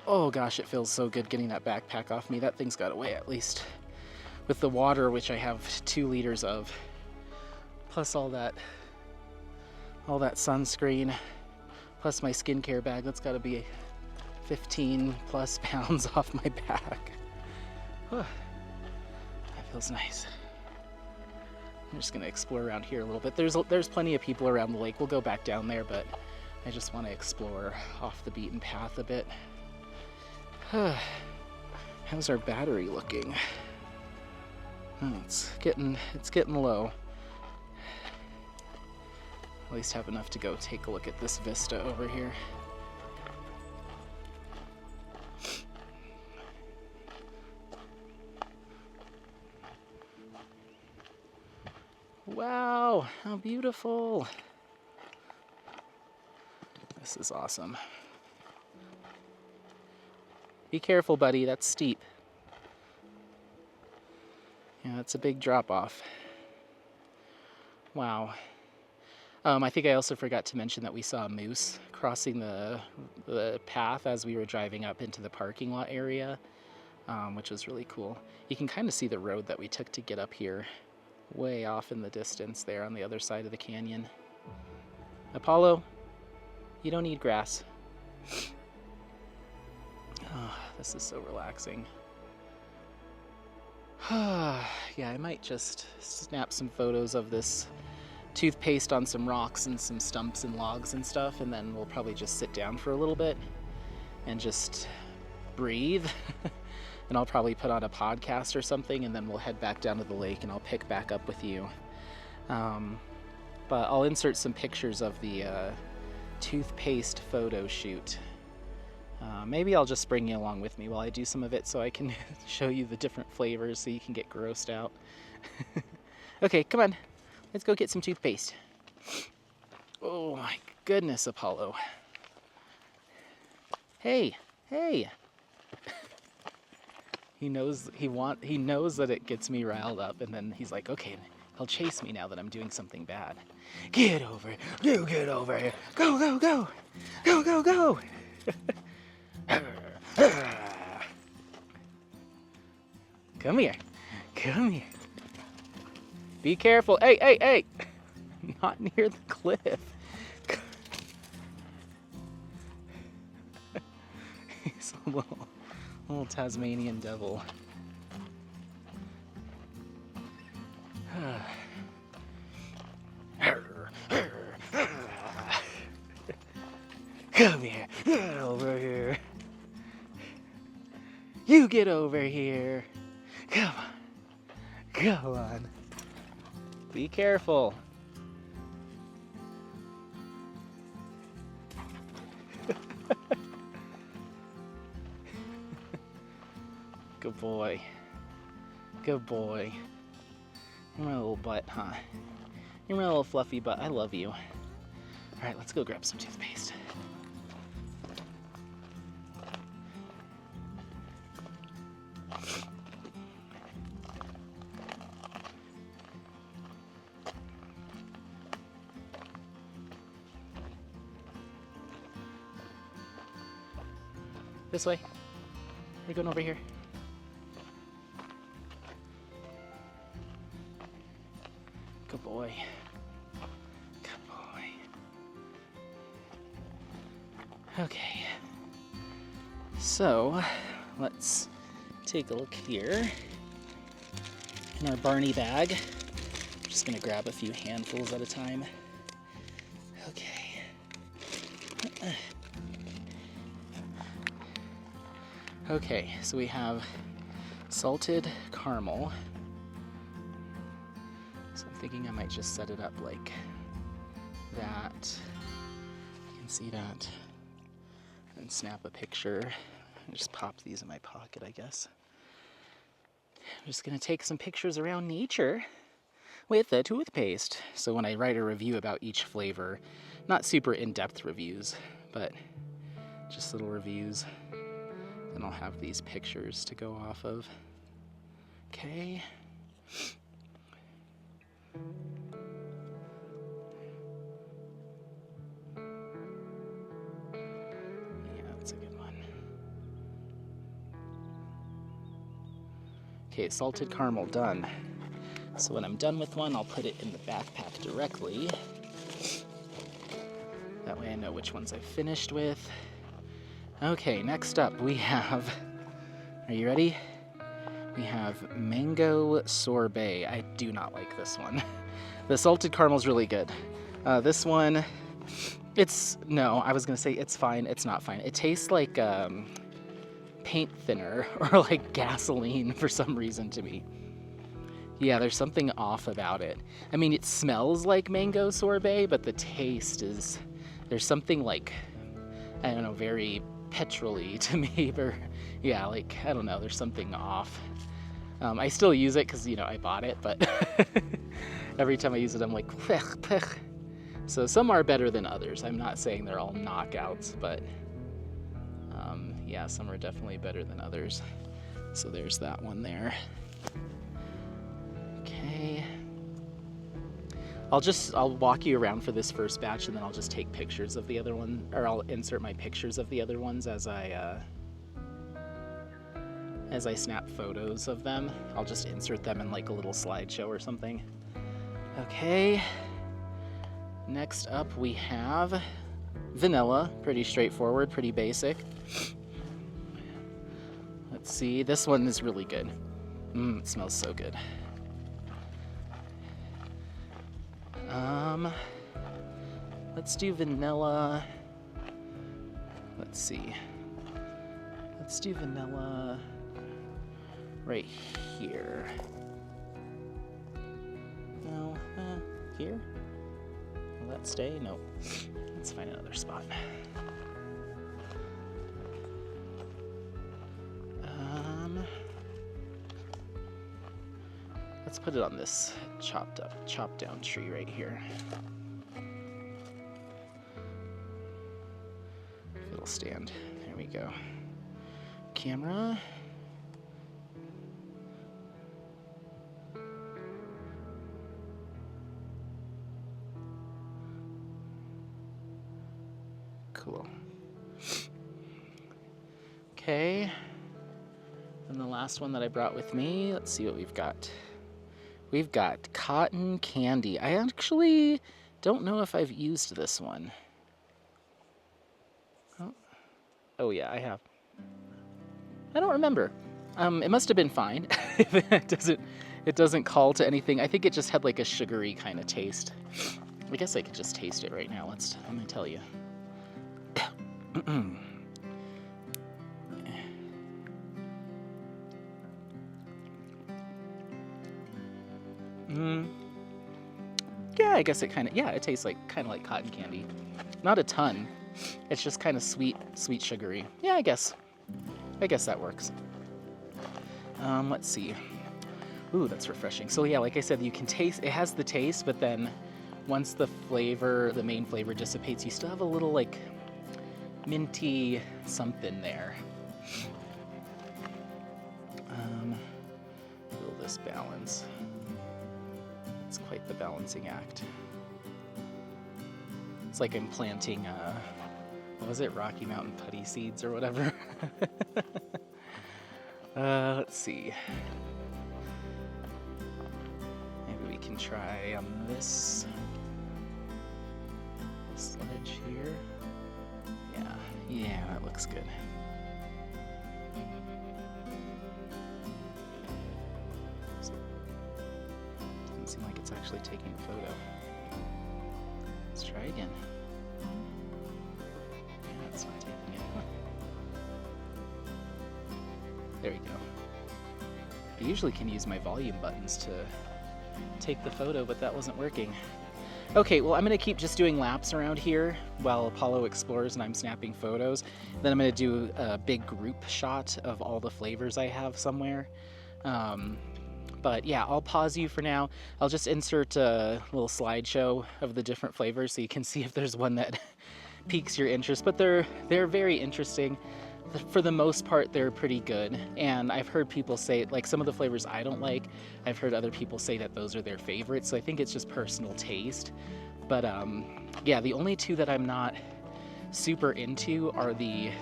Oh gosh, it feels so good getting that backpack off me. That thing's got away at least. With the water, which I have 2 liters of, plus all that sunscreen, plus my skincare bag, that's got to be 15 plus pounds off my back. That feels nice. I'm just gonna explore around here a little bit. There's plenty of people around the lake. We'll go back down there, but I just want to explore off the beaten path a bit. How's our battery looking? Oh, it's getting low. At least have enough to go take a look at this vista over here. Wow, how beautiful. This is awesome. Be careful, buddy, that's steep. Yeah, that's a big drop off. Wow. I think I also forgot to mention that we saw a moose crossing the path as we were driving up into the parking lot area, which was really cool. You can kind of see the road that we took to get up here, way off in the distance there on the other side of the canyon. Apollo, you don't need grass. Oh, this is so relaxing. Yeah, I might just snap some photos of this toothpaste on some rocks and some stumps and logs and stuff, and then we'll probably just sit down for a little bit and just breathe. And I'll probably put on a podcast or something, and then we'll head back down to the lake and I'll pick back up with you. But I'll insert some pictures of the toothpaste photo shoot. Maybe I'll just bring you along with me while I do some of it so I can show you the different flavors so you can get grossed out. Okay, come on. Let's go get some toothpaste. Oh my goodness, Apollo. Hey, hey. He knows that it gets me riled up, and then he's like, okay, he'll chase me now that I'm doing something bad. Get over here. You get over here. Go, go, go. Go, go, go. Come here. Come here. Be careful. Hey, hey, hey. Not near the cliff. He's a little Tasmanian devil. Come here. Get over here. You get over here. Come on. Go on. Be careful. Good boy. Good boy. You're my little butt, huh? You're my little fluffy butt. I love you. All right, let's go grab some toothpaste. This way. We're going over here. Good boy. Good boy. Okay. So, let's take a look here in our Barney bag. I'm just gonna grab a few handfuls at a time. Okay. Okay, so we have salted caramel. So I'm thinking I might just set it up like that. You can see that. And snap a picture. Just pop these in my pocket, I guess. I'm just gonna take some pictures around nature with the toothpaste. So when I write a review about each flavor, not super in-depth reviews, but just little reviews. And I'll have these pictures to go off of. Okay. Yeah, that's a good one. Okay, salted caramel done. So when I'm done with one, I'll put it in the backpack directly. That way I know which ones I've finished with. Okay, next up we have, are you ready? We have mango sorbet. I do not like this one. The salted caramel is really good. This one, I was gonna say it's fine. It's not fine. It tastes like paint thinner or like gasoline for some reason to me. Yeah, there's something off about it. I mean, it smells like mango sorbet, but the taste is, there's something like, I don't know, very petrol-y to me, or yeah, like, I don't know, there's something off. I still use it because, I bought it, but every time I use it, I'm like, pech, pech. So some are better than others. I'm not saying they're all knockouts, but yeah, some are definitely better than others. So there's that one there. Okay. I'll walk you around for this first batch, and then I'll just take pictures of the other one, or I'll insert my pictures of the other ones as I snap photos of them. I'll just insert them in like a little slideshow or something. Okay. Next up we have vanilla. Pretty straightforward, pretty basic. Let's see, this one is really good. It smells so good. Let's do vanilla. Let's see. Let's do vanilla right here. No, here? Will that stay? No. Let's find another spot. Let's put it on this chopped down tree right here. If it'll stand. There we go. Camera. Cool. Okay. And the last one that I brought with me, let's see what we've got. We've got cotton candy. I actually don't know if I've used this one. Oh yeah, I have. I don't remember. It must have been fine. It doesn't call to anything. I think it just had like a sugary kind of taste. I guess I could just taste it right now. Let me tell you. Yeah, I guess it kind of, yeah, it tastes like kind of like cotton candy. Not a ton. It's just kind of sweet, sugary. Yeah, I guess that works. Let's see. Ooh, that's refreshing. So yeah, like I said, you can taste, it has the taste, but then once the main flavor dissipates, you still have a little like minty something there. Will this balance? It's quite the balancing act. It's like I'm planting, what was it, Rocky Mountain putty seeds or whatever. Let's see. Maybe we can try on this sledge here. Yeah, that looks good. Doesn't seem like it's actually taking a photo. Let's try again. Yeah, it's not taking it. There we go. I usually can use my volume buttons to take the photo, but that wasn't working. Okay, well, I'm going to keep just doing laps around here while Apollo explores and I'm snapping photos. Then I'm going to do a big group shot of all the flavors I have somewhere. But yeah, I'll pause you for now. I'll just insert a little slideshow of the different flavors so you can see if there's one that piques your interest. But they're very interesting. For the most part, they're pretty good. And I've heard people say, like, some of the flavors I don't like, I've heard other people say that those are their favorites. So I think it's just personal taste. But yeah, the only two that I'm not super into are the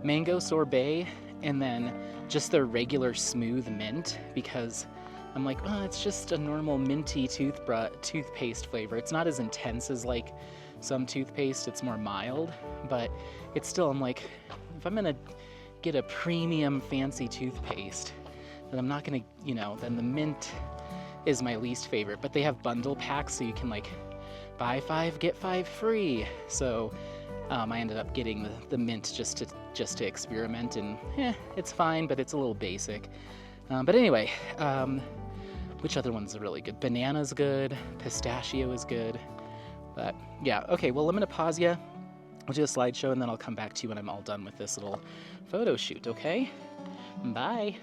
mango sorbet and then just the regular smooth mint, because I'm like, oh, it's just a normal minty toothpaste flavor. It's not as intense as like some toothpaste, it's more mild, but it's still, I'm like, if I'm gonna get a premium fancy toothpaste, then I'm not gonna, then the mint is my least favorite. But they have bundle packs, so you can like buy 5 get 5 free. So I ended up getting the mint just to experiment, and it's fine, but it's a little basic. But anyway, which other ones are really good? Banana's good, pistachio is good. But yeah, okay, well, I'm gonna pause you. I'll do a slideshow and then I'll come back to you when I'm all done with this little photo shoot, okay? Bye.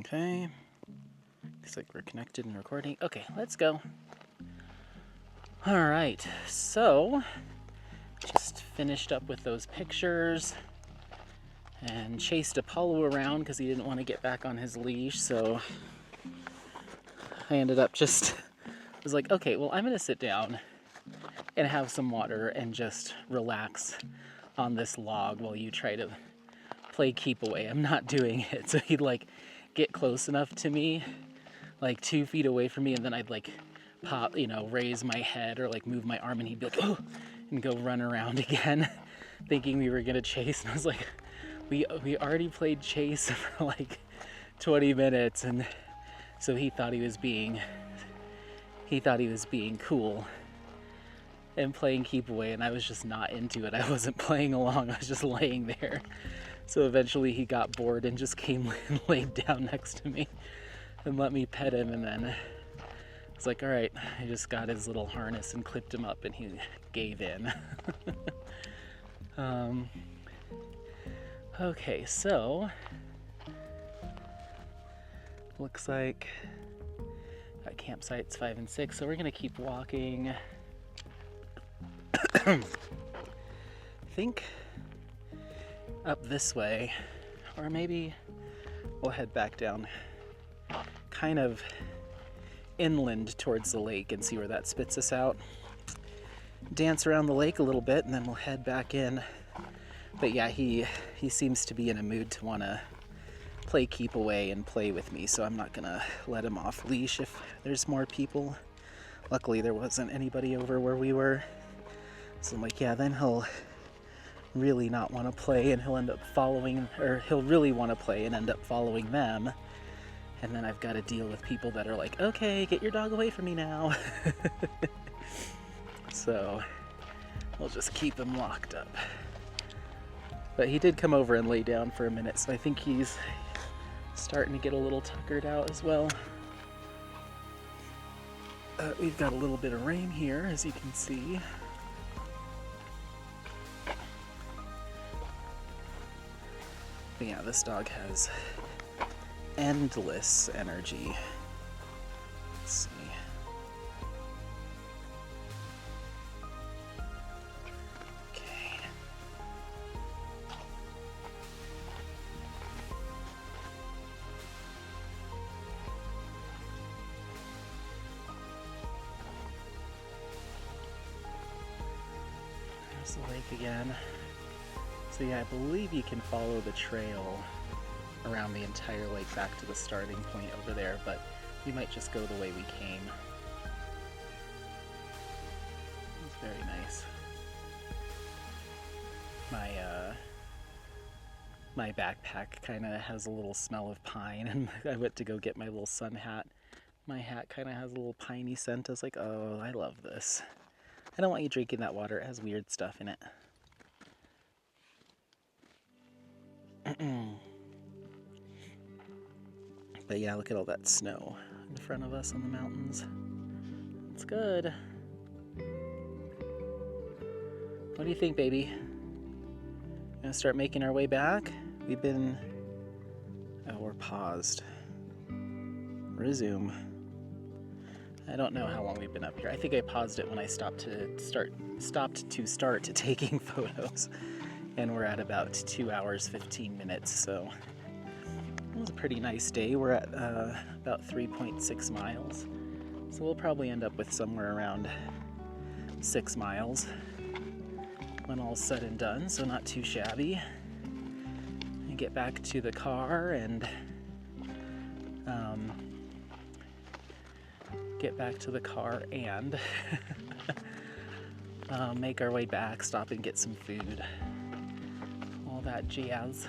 Okay. Looks like we're connected and recording. Okay, let's go. All right, so just finished up with those pictures and chased Apollo around because he didn't want to get back on his leash. So I ended up was like, okay, well, I'm gonna sit down and have some water and just relax on this log while you try to play keep away. I'm not doing it. So he'd like get close enough to me, like 2 feet away from me, and then I'd like pop, raise my head or like move my arm, and he'd be like, oh, and go run around again, thinking we were gonna chase. And I was like, we already played chase for like 20 minutes, and so he thought he was being cool and playing keep away, and I was just not into it. I wasn't playing along. I was just laying there. So eventually he got bored and just came and laid down next to me and let me pet him, and then it's like, all right, I just got his little harness and clipped him up, and he gave in. Okay, so looks like got campsites 5 and 6, so we're gonna keep walking. I think up this way, or maybe we'll head back down kind of inland towards the lake and see where that spits us out. Dance around the lake a little bit, and then we'll head back in. But yeah, he seems to be in a mood to want to play keep away and play with me, so I'm not gonna let him off leash if there's more people. Luckily there wasn't anybody over where we were, so I'm like, yeah, then he'll really not want to play, and he'll end up following, or he'll really want to play and end up following them, and then I've got to deal with people that are like, okay, get your dog away from me now. So we'll just keep him locked up. But he did come over and lay down for a minute, so I think he's starting to get a little tuckered out as well. We've got a little bit of rain here, as you can see. But yeah, this dog has endless energy. Let's see. Okay. There's the lake again. So yeah, I believe you can follow the trail around the entire lake back to the starting point over there, but we might just go the way we came. It's very nice. My backpack kind of has a little smell of pine, and I went to go get my little sun hat. My hat kind of has a little piney scent. I was like, oh, I love this. I don't want you drinking that water. It has weird stuff in it. But yeah, look at all that snow in front of us on the mountains. It's good. What do you think, baby? Gonna start making our way back? We're paused. Resume. I don't know how long we've been up here. I think I paused it when I stopped to start taking photos. And we're at about 2 hours, 15 minutes, so it was a pretty nice day. We're at about 3.6 miles, so we'll probably end up with somewhere around 6 miles when all's said and done, so not too shabby. And get back to the car and make our way back, stop and get some food. All that jazz.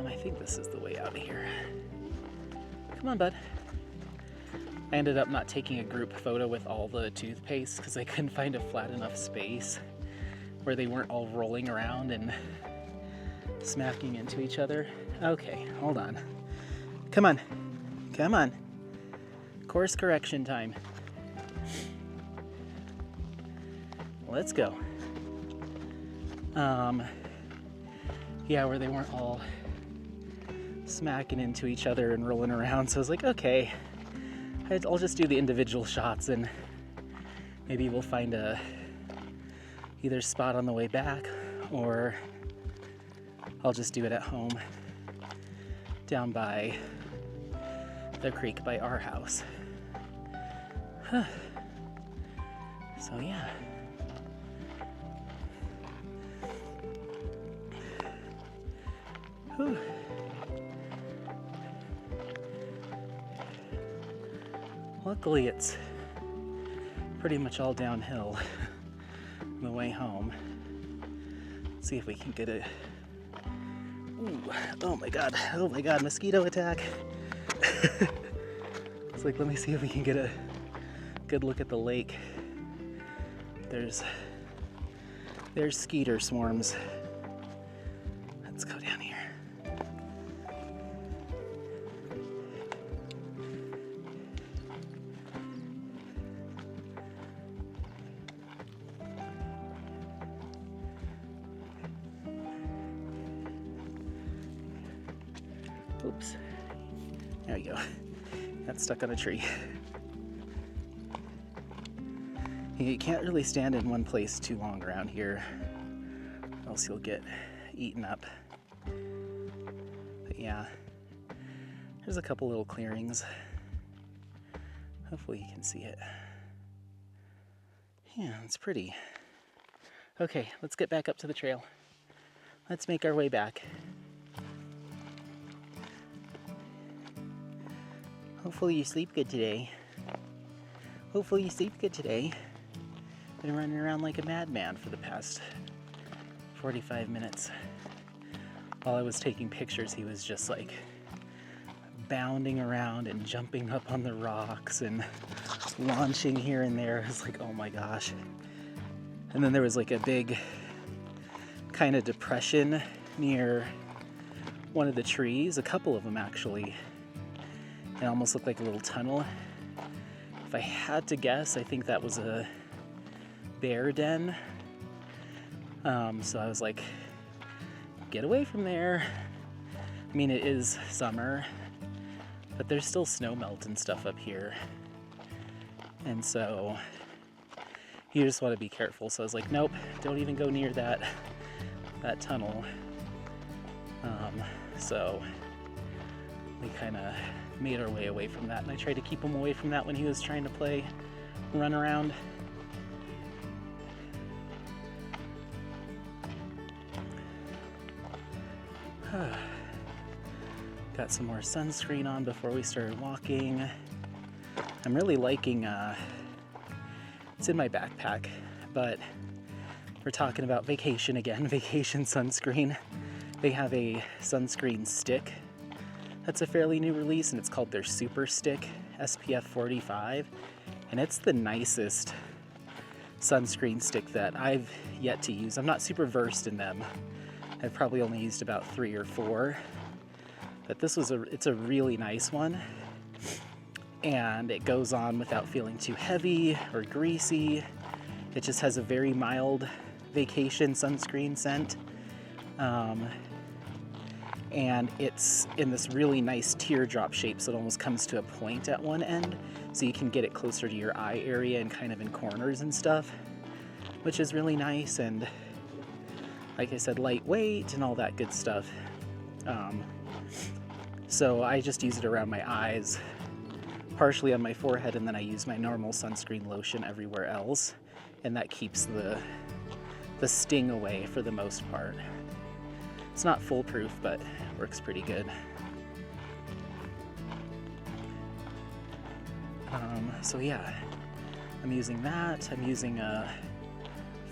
I think this is the way out of here. Come on, bud. I ended up not taking a group photo with all the toothpaste because I couldn't find a flat enough space where they weren't all rolling around and smacking into each other. Okay, hold on. Come on. Come on. Course correction time. Let's go. Yeah, where they weren't all smacking into each other and rolling around. So I was like, okay, I'll just do the individual shots and maybe we'll find a either spot on the way back or I'll just do it at home down by the creek by our house. So yeah. Whew. Luckily it's pretty much all downhill on the way home. Let's see if we can get a... Ooh, oh my god, mosquito attack. It's like, let me see if we can get a good look at the lake. There's skeeter swarms. Let's go down here. Oops. There we go. Got stuck on a tree. You can't really stand in one place too long around here, else you'll get eaten up. But yeah, there's a couple little clearings. Hopefully you can see it. Yeah, it's pretty. Okay, let's get back up to the trail. Let's make our way back. Hopefully you sleep good today. Hopefully you sleep good today. Been running around like a madman for the past 45 minutes. While I was taking pictures, he was just like bounding around and jumping up on the rocks and launching here and there. I was like, oh my gosh. And then there was like a big kind of depression near one of the trees, a couple of them actually. It almost looked like a little tunnel. If I had to guess, I think that was a bear den. So I was like, get away from there. I mean, it is summer, but there's still snow melt and stuff up here. And so you just want to be careful. So I was like, nope, don't even go near that tunnel. So we kind of made our way away from that, and I tried to keep him away from that when he was trying to run around. Got some more sunscreen on before we started walking. I'm really liking, it's in my backpack, but we're talking about vacation again, vacation sunscreen. They have a sunscreen stick that's a fairly new release, and it's called their Super Stick SPF 45, and it's the nicest sunscreen stick that I've yet to use. I'm not super versed in them. I've probably only used about 3 or 4, but it's a really nice one, and it goes on without feeling too heavy or greasy. It just has a very mild vacation sunscreen scent. And it's in this really nice teardrop shape, so it almost comes to a point at one end, so you can get it closer to your eye area and kind of in corners and stuff, which is really nice, and like I said, lightweight and all that good stuff. So I just use it around my eyes, partially on my forehead, and then I use my normal sunscreen lotion everywhere else, and that keeps the sting away for the most part. It's not foolproof, but works pretty good. So yeah, I'm using that. I'm using a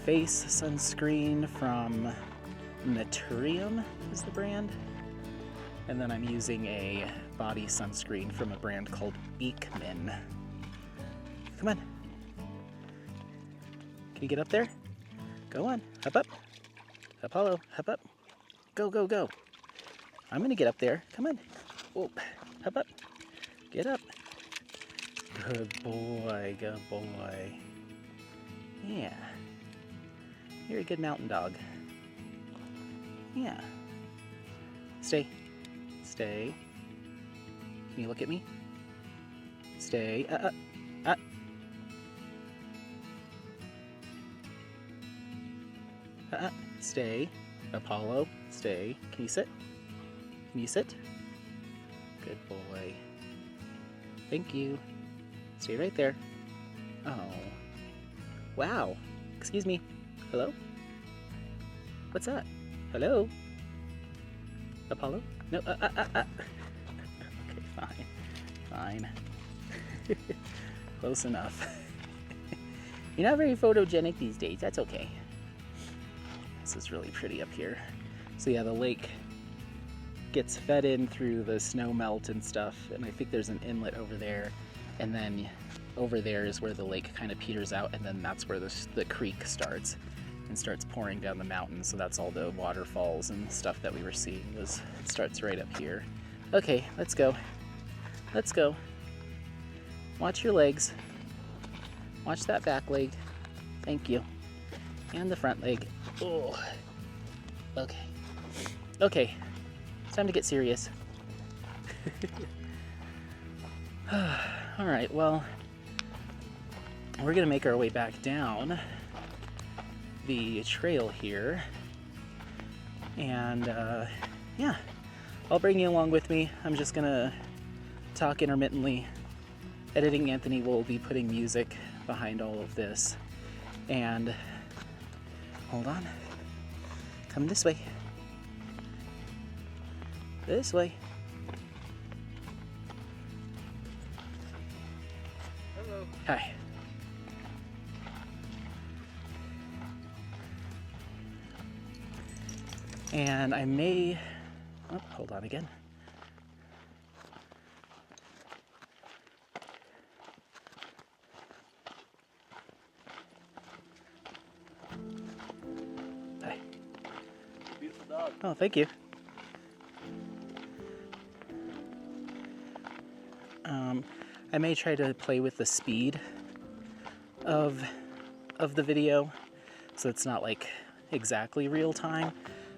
face sunscreen from Naturium is the brand. And then I'm using a body sunscreen from a brand called Beekman. Come on. Can you get up there? Go on, hop up. Apollo, hop up. Go, go, go. I'm gonna get up there. Come on. Whoa, hop up. Get up. Good boy, good boy. Yeah. You're a good mountain dog. Yeah. Stay. Stay. Can you look at me? Stay. Stay. Apollo, stay. Can you sit? Can you sit? Good boy. Thank you. Stay right there. Oh. Wow. Excuse me. Hello? What's that? Hello? Apollo? No, Okay, fine. Fine. Close enough. You're not very photogenic these days. That's okay. This is really pretty up here. So yeah, the lake gets fed in through the snow melt and stuff, and I think there's an inlet over there, and then over there is where the lake kind of peters out, and then that's where the creek starts and starts pouring down the mountain. So that's all the waterfalls and stuff that we were seeing. Starts right up here. Okay, let's go. Let's go. Watch your legs. Watch that back leg. Thank you. And the front leg. Oh. Okay. Okay. It's time to get serious. Alright, well, we're gonna make our way back down the trail here. And yeah, I'll bring you along with me. I'm just gonna talk intermittently. Editing Anthony will be putting music behind all of this. And hold on. Come this way. This way. Hello. Hi. And I may... Oh, hold on again. Hi. Beautiful dog. Oh, thank you. I may try to play with the speed of the video, so it's not like exactly real time.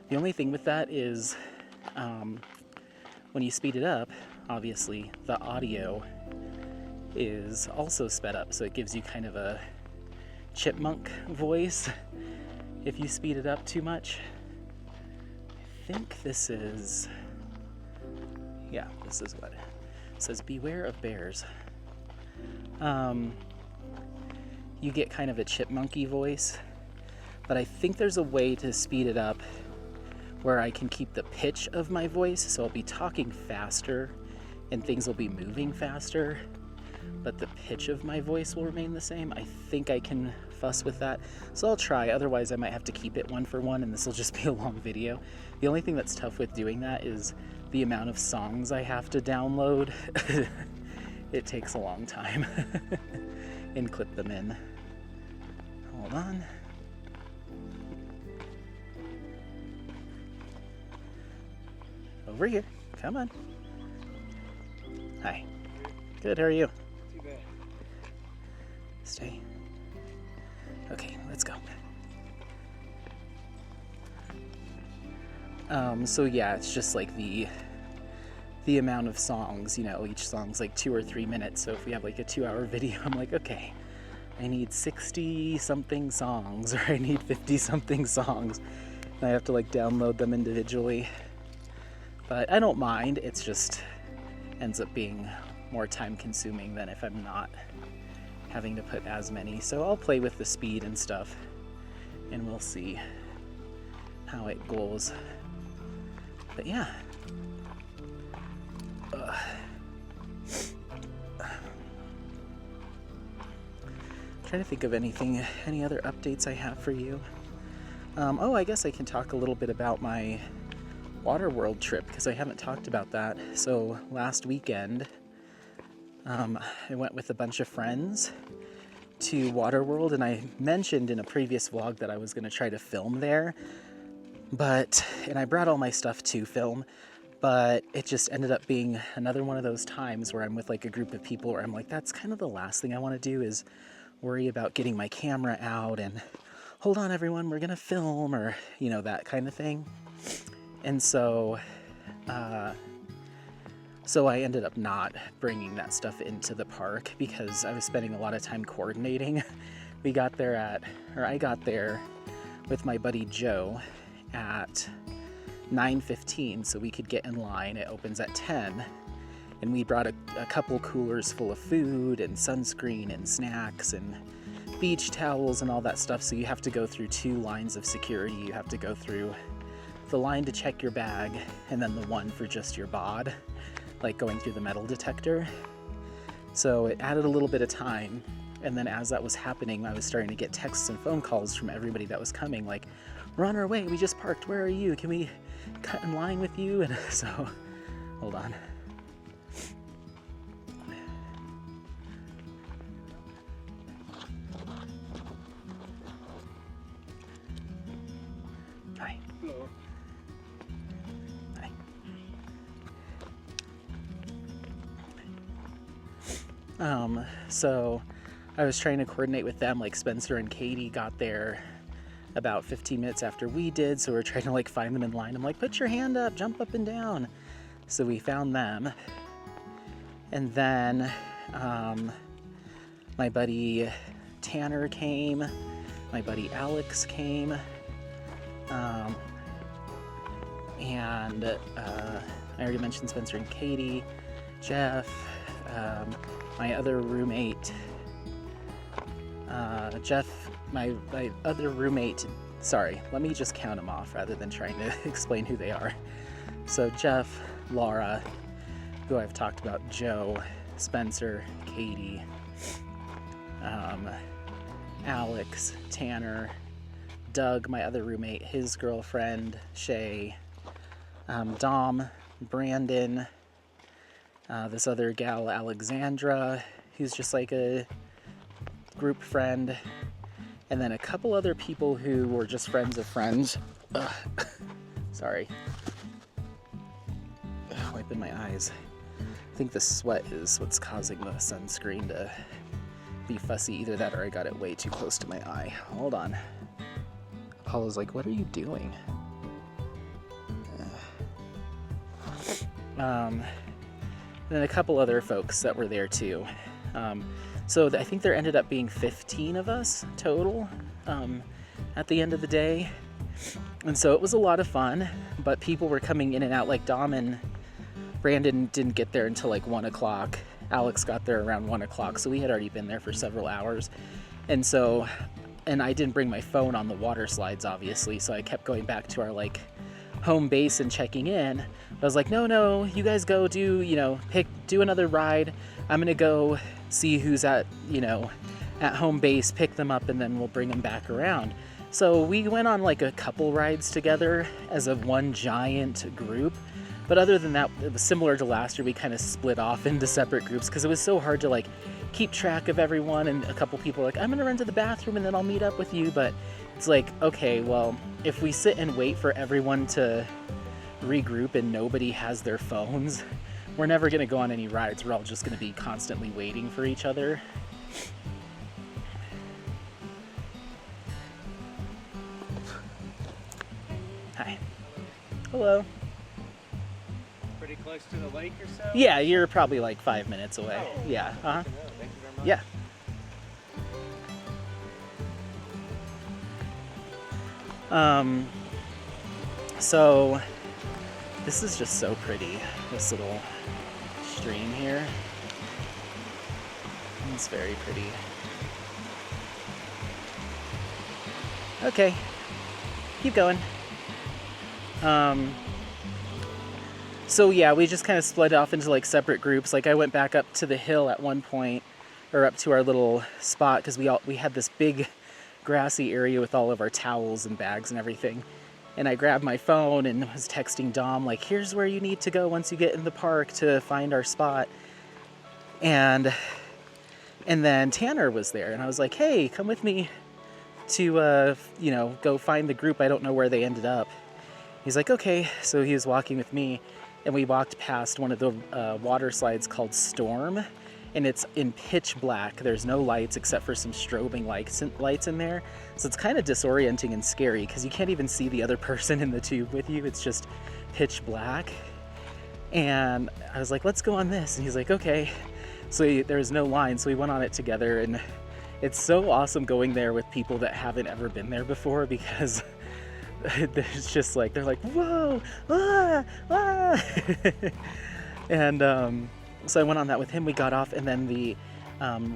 The only thing with that is when you speed it up, obviously the audio is also sped up, so it gives you kind of a chipmunk voice if you speed it up too much. I think this is, yeah, this is what it says. Beware of bears. You get kind of a chipmunky voice, but I think there's a way to speed it up where I can keep the pitch of my voice, so I'll be talking faster and things will be moving faster, but the pitch of my voice will remain the same. I think I can fuss with that, so I'll try. Otherwise I might have to keep it one for one and this will just be a long video. The only thing that's tough with doing that is the amount of songs I have to download. It takes a long time and clip them in. Hold on. Over here. Come on. Hi. Good, how are you? Too bad. Stay. Okay, let's go. So yeah, it's just like the amount of songs, you know, each song's like 2 or 3 minutes. So if we have like a 2-hour video, I'm like, okay, I need 60 something songs, or I need 50 something songs. And I have to like download them individually. But I don't mind, it's just ends up being more time consuming than if I'm not having to put as many. So I'll play with the speed and stuff and we'll see how it goes. But yeah. Trying to think of any other updates I have for you. Oh, I guess I can talk a little bit about my Waterworld trip, because I haven't talked about that. So last weekend, I went with a bunch of friends to Waterworld, and I mentioned in a previous vlog that I was going to try to film there, and I brought all my stuff to film, but it just ended up being another one of those times where I'm with like a group of people where I'm like, that's kind of the last thing I want to do, is worry about getting my camera out and hold on everyone, we're going to film, or, you know, that kind of thing. And so So I ended up not bringing that stuff into the park because I was spending a lot of time coordinating. I got there with my buddy Joe at 9:15 so we could get in line. It opens at 10. And we brought a couple coolers full of food and sunscreen and snacks and beach towels and all that stuff. So you have to go through 2 lines of security. You have to go through the line to check your bag and then the one for just your bod, like going through the metal detector. So it added a little bit of time. And then as that was happening, I was starting to get texts and phone calls from everybody that was coming, like, we're on our way, we just parked, where are you? Can we cut in line with you? And so, hold on. Hi. Hello. Hi. So I was trying to coordinate with them, like Spencer and Katie got there about 15 minutes after we did, so we're trying to like find them in line. I'm like, put your hand up, jump up and down. So we found them. And then my buddy Tanner came, my buddy Alex came, and I already mentioned Spencer and Katie, Jeff, my other roommate, my other roommate, sorry, let me just count them off rather than trying to explain who they are. So Jeff, Laura, who I've talked about, Joe, Spencer, Katie, Alex, Tanner, Doug, my other roommate, his girlfriend, Shay, Dom, Brandon, this other gal, Alexandra, who's just like a group friend, and then a couple other people who were just friends of friends. Ugh. Sorry. Wiping my eyes. I think the sweat is what's causing the sunscreen to be fussy. Either that or I got it way too close to my eye. Hold on. Paula's like, what are you doing? And then a couple other folks that were there too. So I think there ended up being 15 of us total at the end of the day. And so it was a lot of fun, but people were coming in and out. Like Dom and Brandon didn't get there until like 1 o'clock. Alex got there around 1 o'clock, so we had already been there for several hours. And I didn't bring my phone on the water slides, obviously, so I kept going back to our like home base and checking in. I was like, no, you guys go do another ride. I'm gonna go see who's at home base, pick them up, and then we'll bring them back around. So we went on like a couple rides together as a one giant group. But other than that, it was similar to last year. We kind of split off into separate groups because it was so hard to like keep track of everyone. And a couple people were like, I'm gonna run to the bathroom and then I'll meet up with you. But it's like, okay, well, if we sit and wait for everyone to regroup and nobody has their phones, we're never gonna go on any rides. We're all just gonna be constantly waiting for each other. Hi. Hello. Pretty close to the lake or so? Yeah, you're probably like 5 minutes away. Oh, Yeah. Uh-huh. Thank you very much. Yeah. So this is just so pretty, this little stream here. It's very pretty. Okay, keep going. So yeah, we just kind of split off into like separate groups. Like I went back up to the hill at one point, or up to our little spot, because we had this big grassy area with all of our towels and bags and everything. And I grabbed my phone and was texting Dom, like, here's where you need to go once you get in the park to find our spot. And then Tanner was there, and I was like, hey, come with me to, go find the group. I don't know where they ended up. He's like, okay. So he was walking with me, and we walked past one of the water slides called Storm, and it's in pitch black. There's no lights except for some strobing lights in there. So it's kind of disorienting and scary because you can't even see the other person in the tube with you. It's just pitch black. And I was like, let's go on this. And he's like, okay. So there was no line, so we went on it together. And it's so awesome going there with people that haven't ever been there before, because it's just like, they're like, whoa, ah, ah. And so I went on that with him. We got off, and then the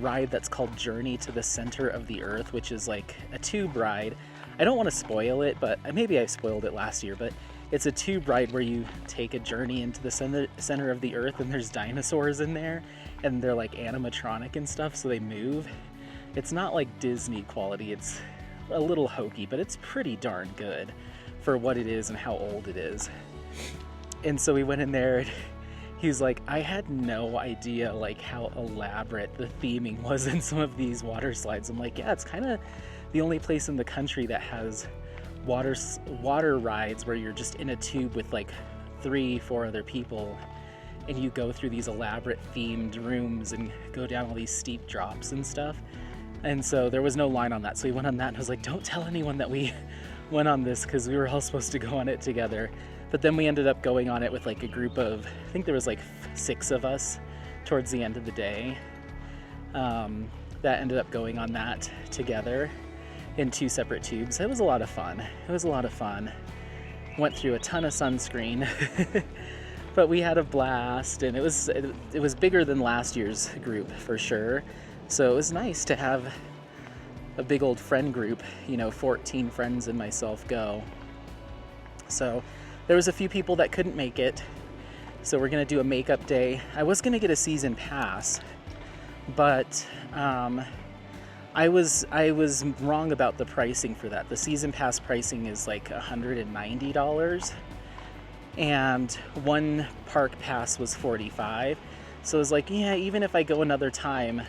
ride that's called Journey to the Center of the Earth, which is like a tube ride. I don't want to spoil it, but maybe I spoiled it last year, but it's a tube ride where you take a journey into the center of the Earth, and there's dinosaurs in there, and they're like animatronic and stuff, so they move. It's not like Disney quality, it's a little hokey, but it's pretty darn good for what it is and how old it is. And so we went in there, and he's like, I had no idea like how elaborate the theming was in some of these water slides. I'm like, yeah, it's kind of the only place in the country that has water rides where you're just in a tube with like 3-4 other people, and you go through these elaborate themed rooms and go down all these steep drops and stuff. And so there was no line on that, so we went on that, and I was like, don't tell anyone that we went on this, because we were all supposed to go on it together. But then we ended up going on it with like a group of, I think there was like 6 of us towards the end of the day, that ended up going on that together in 2 separate tubes. It was a lot of fun. It was a lot of fun. Went through a ton of sunscreen, but we had a blast, and it was bigger than last year's group for sure. So it was nice to have a big old friend group, 14 friends and myself go. So there was a few people that couldn't make it, so we're gonna do a makeup day. I was gonna get a season pass, but I was wrong about the pricing for that. The season pass pricing is like $190, and one park pass was $45. So I was like, yeah, even if I go another time,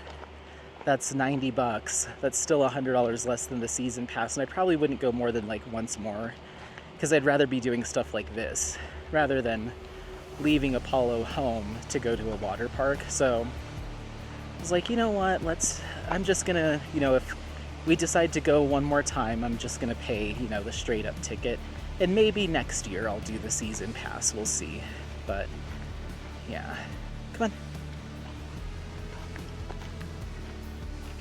that's $90. That's still $100 less than the season pass, and I probably wouldn't go more than like once more, because I'd rather be doing stuff like this rather than leaving Apollo home to go to a water park. So I was like, you know what, I'm just gonna, if we decide to go one more time, I'm just gonna pay, the straight up ticket, and maybe next year I'll do the season pass, we'll see. But yeah, come on.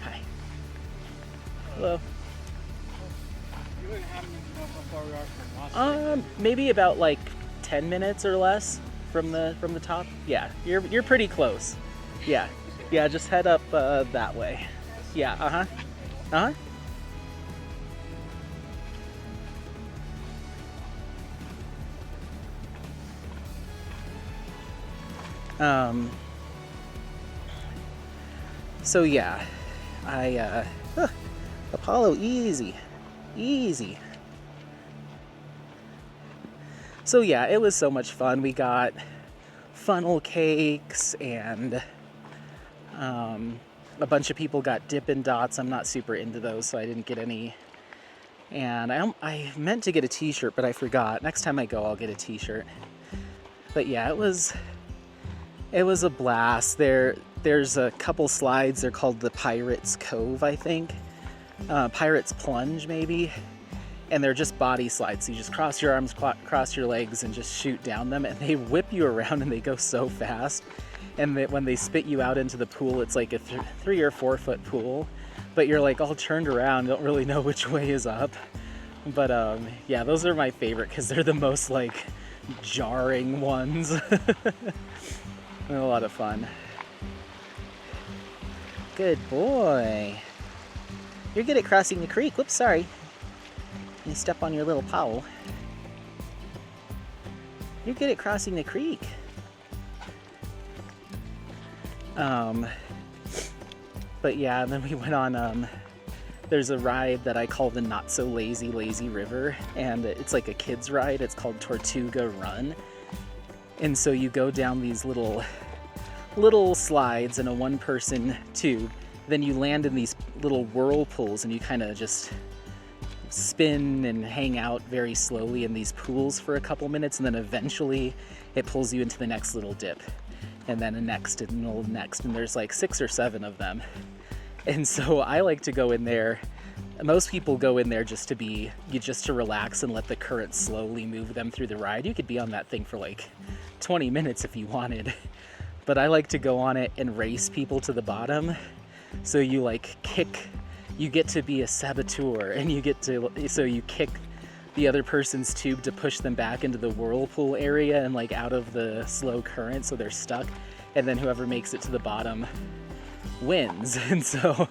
Hi. Hello. You wouldn't happen to know how far we are from Las Vegas? Maybe about like 10 minutes or less from the top. Yeah, you're pretty close. Yeah, just head up that way. Yeah, So yeah, Apollo, easy. So yeah, it was so much fun. We got funnel cakes, and a bunch of people got Dippin' Dots. I'm not super into those, so I didn't get any. And I meant to get a t-shirt, but I forgot. Next time I go, I'll get a t-shirt. But yeah, it was a blast. There's a couple slides. They're called the Pirates Cove, I think. Pirates Plunge, maybe. And they're just body slides. So you just cross your arms, cross your legs, and just shoot down them. And they whip you around, and they go so fast. And when they spit you out into the pool, it's like a 3 or 4 foot pool. But you're like all turned around, don't really know which way is up. But yeah, those are my favorite, because they're the most like jarring ones. A lot of fun. Good boy. You're good at crossing the creek. Whoops, sorry. You step on your little paw. You're good at crossing the creek. But yeah, and then we went on, there's a ride that I call the Not So Lazy River, and it's like a kid's ride. It's called Tortuga Run. And so you go down these little slides in a 1-person tube, then you land in these little whirlpools, and you kind of just spin and hang out very slowly in these pools for a couple minutes, and then eventually it pulls you into the next little dip, and then a next and a next, and there's like 6 or 7 of them. And so I like to go in there Most people go in there just to relax and let the current slowly move them through the ride. You could be on that thing for like 20 minutes if you wanted. But I like to go on it and race people to the bottom. So you like you get to be a saboteur, and you kick the other person's tube to push them back into the whirlpool area and like out of the slow current, so they're stuck. And then whoever makes it to the bottom wins. And so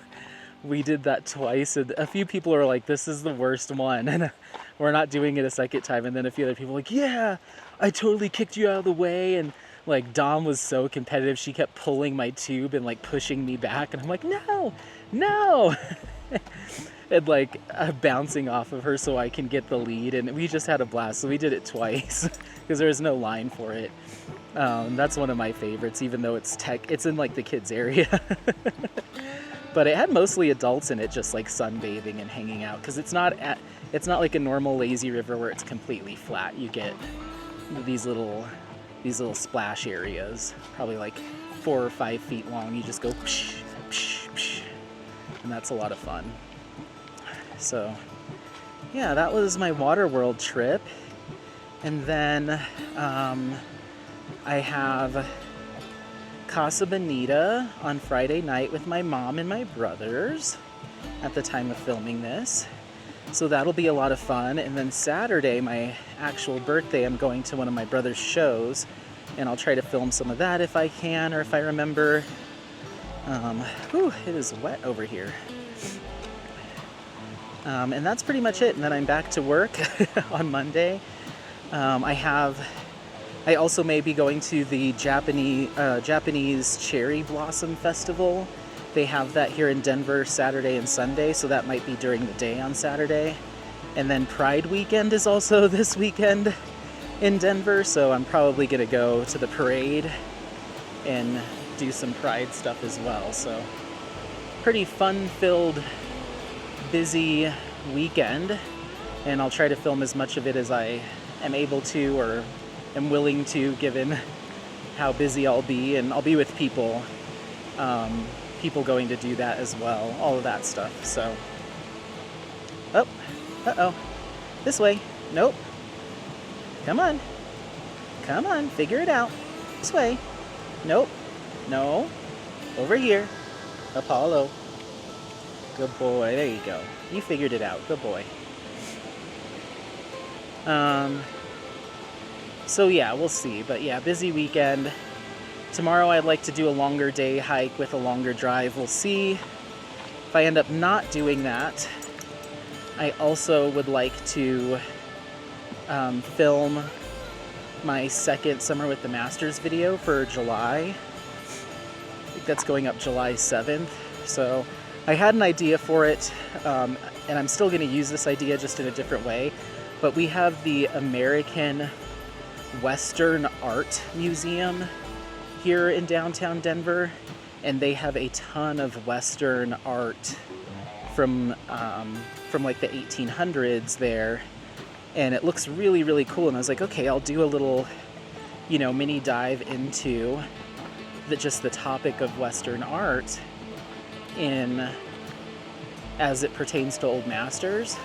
we did that twice, and a few people are like, this is the worst one, and we're not doing it a second time. And then a few other people are like, yeah, I totally kicked you out of the way. And like Dom was so competitive, she kept pulling my tube and like pushing me back, and I'm like, no and like bouncing off of her so I can get the lead. And we just had a blast. So we did it twice because there was no line for it. That's one of my favorites, even though it's in like the kids area. But it had mostly adults in it, just like sunbathing and hanging out, because it's not like a normal lazy river where it's completely flat. You get these little splash areas, probably like 4 or 5 feet long. You just go psh, psh, psh, and that's a lot of fun. So yeah, that was my Waterworld trip. And then I have Casa Bonita on Friday night with my mom and my brothers at the time of filming this. So that'll be a lot of fun. And then Saturday, my actual birthday, I'm going to one of my brother's shows, and I'll try to film some of that if I can, or if I remember. It is wet over here. And that's pretty much it. And then I'm back to work on Monday. I also may be going to the Japanese Cherry Blossom Festival. They have that here in Denver Saturday and Sunday, so that might be during the day on Saturday. And then Pride Weekend is also this weekend in Denver, so I'm probably going to go to the parade and do some Pride stuff as well. So pretty fun-filled, busy weekend, and I'll try to film as much of it as I am able to or am willing to, given how busy I'll be. And I'll be with people going to do that as well, all of that stuff. So, this way. Nope. Come on, figure it out. This way. Nope. No, over here. Apollo. Good boy, there you go. You figured it out, good boy. So yeah, we'll see. But yeah, busy weekend. Tomorrow I'd like to do a longer day hike with a longer drive. We'll see. If I end up not doing that, I also would like to film my second Summer with the Masters video for July. I think that's going up July 7th. So I had an idea for it, and I'm still going to use this idea just in a different way. But we have the American Western Art Museum here in downtown Denver, and they have a ton of Western art from like the 1800s there, and it looks really, really cool. And I was like, okay, I'll do a little, mini dive into just the topic of Western art as it pertains to old masters.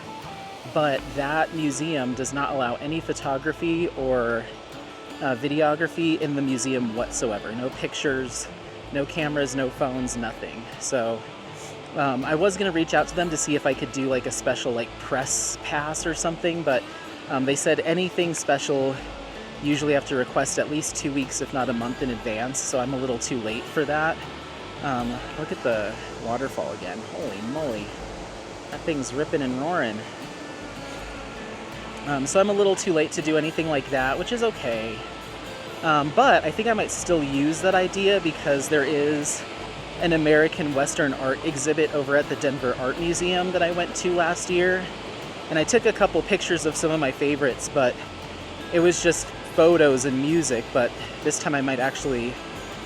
But that museum does not allow any photography or videography in the museum whatsoever. No pictures, no cameras, no phones, nothing. So I was going to reach out to them to see if I could do like a special like press pass or something, but they said anything special usually have to request at least 2 weeks, if not a month in advance. So I'm a little too late for that. Look at the waterfall again. Holy moly. That thing's ripping and roaring. So I'm a little too late to do anything like that, which is okay. But I think I might still use that idea, because there is an American Western art exhibit over at the Denver Art Museum that I went to last year. And I took a couple pictures of some of my favorites, but it was just photos and music. But this time I might actually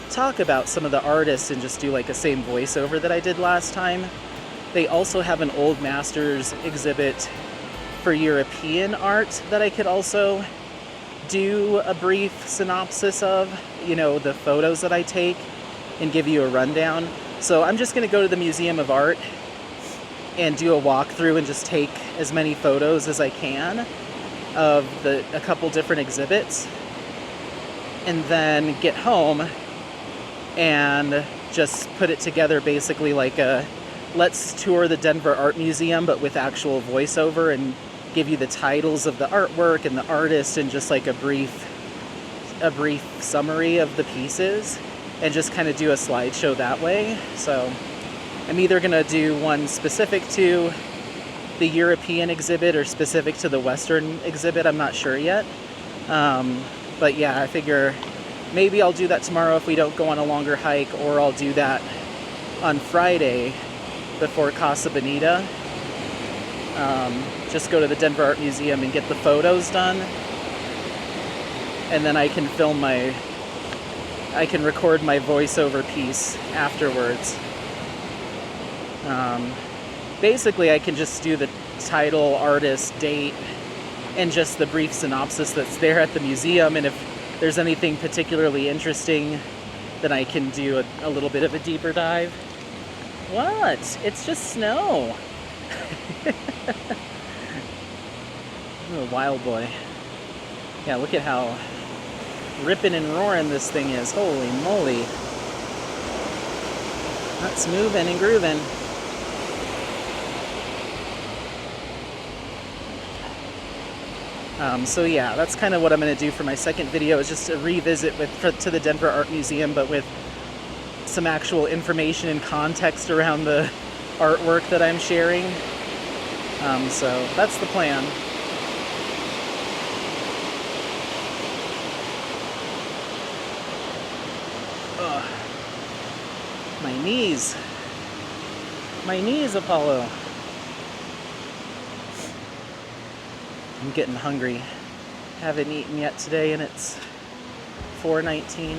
talk about some of the artists and just do like a same voiceover that I did last time. They also have an Old Masters exhibit for European art that I could also do a brief synopsis of, the photos that I take, and give you a rundown. So I'm just going to go to the Museum of Art and do a walkthrough and just take as many photos as I can of a couple different exhibits, and then get home and just put it together basically like a let's tour the Denver Art Museum but with actual voiceover, and give you the titles of the artwork and the artist and just like a brief summary of the pieces, and just kind of do a slideshow that way. So I'm either gonna do one specific to the European exhibit or specific to the Western exhibit, I'm not sure yet. But yeah, I figure maybe I'll do that tomorrow if we don't go on a longer hike, or I'll do that on Friday before Casa Bonita. Just go to the Denver Art Museum and get the photos done, and then I can record my voiceover piece afterwards. Basically, I can just do the title, artist, date, and just the brief synopsis that's there at the museum, and if there's anything particularly interesting, then I can do a little bit of a deeper dive. What? It's just snow. Oh, wild boy. Yeah, look at how ripping and roaring this thing is. Holy moly. That's moving and grooving. So yeah, that's kind of what I'm going to do for my second video, is just a revisit to the Denver Art Museum, but with some actual information and context around the artwork that I'm sharing. So that's the plan. Ugh. My knees, Apollo. I'm getting hungry. Haven't eaten yet today, and it's 4:19.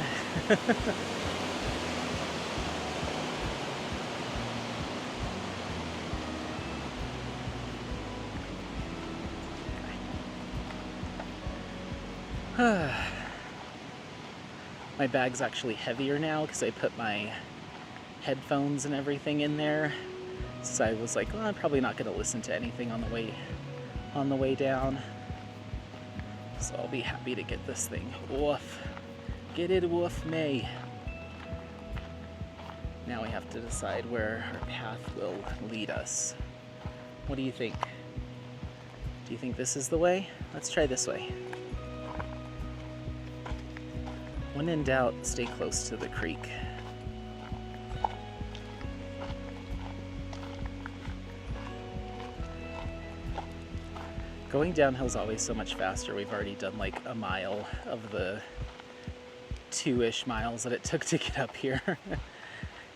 My bag's actually heavier now because I put my headphones and everything in there. So I was like, well, I'm probably not going to listen to anything on the way down. So I'll be happy to get this thing off. Get it off me. Now we have to decide where our path will lead us. What do you think? Do you think this is the way? Let's try this way. When in doubt, stay close to the creek. Going downhill is always so much faster. We've already done like a mile of the 2-ish miles that it took to get up here.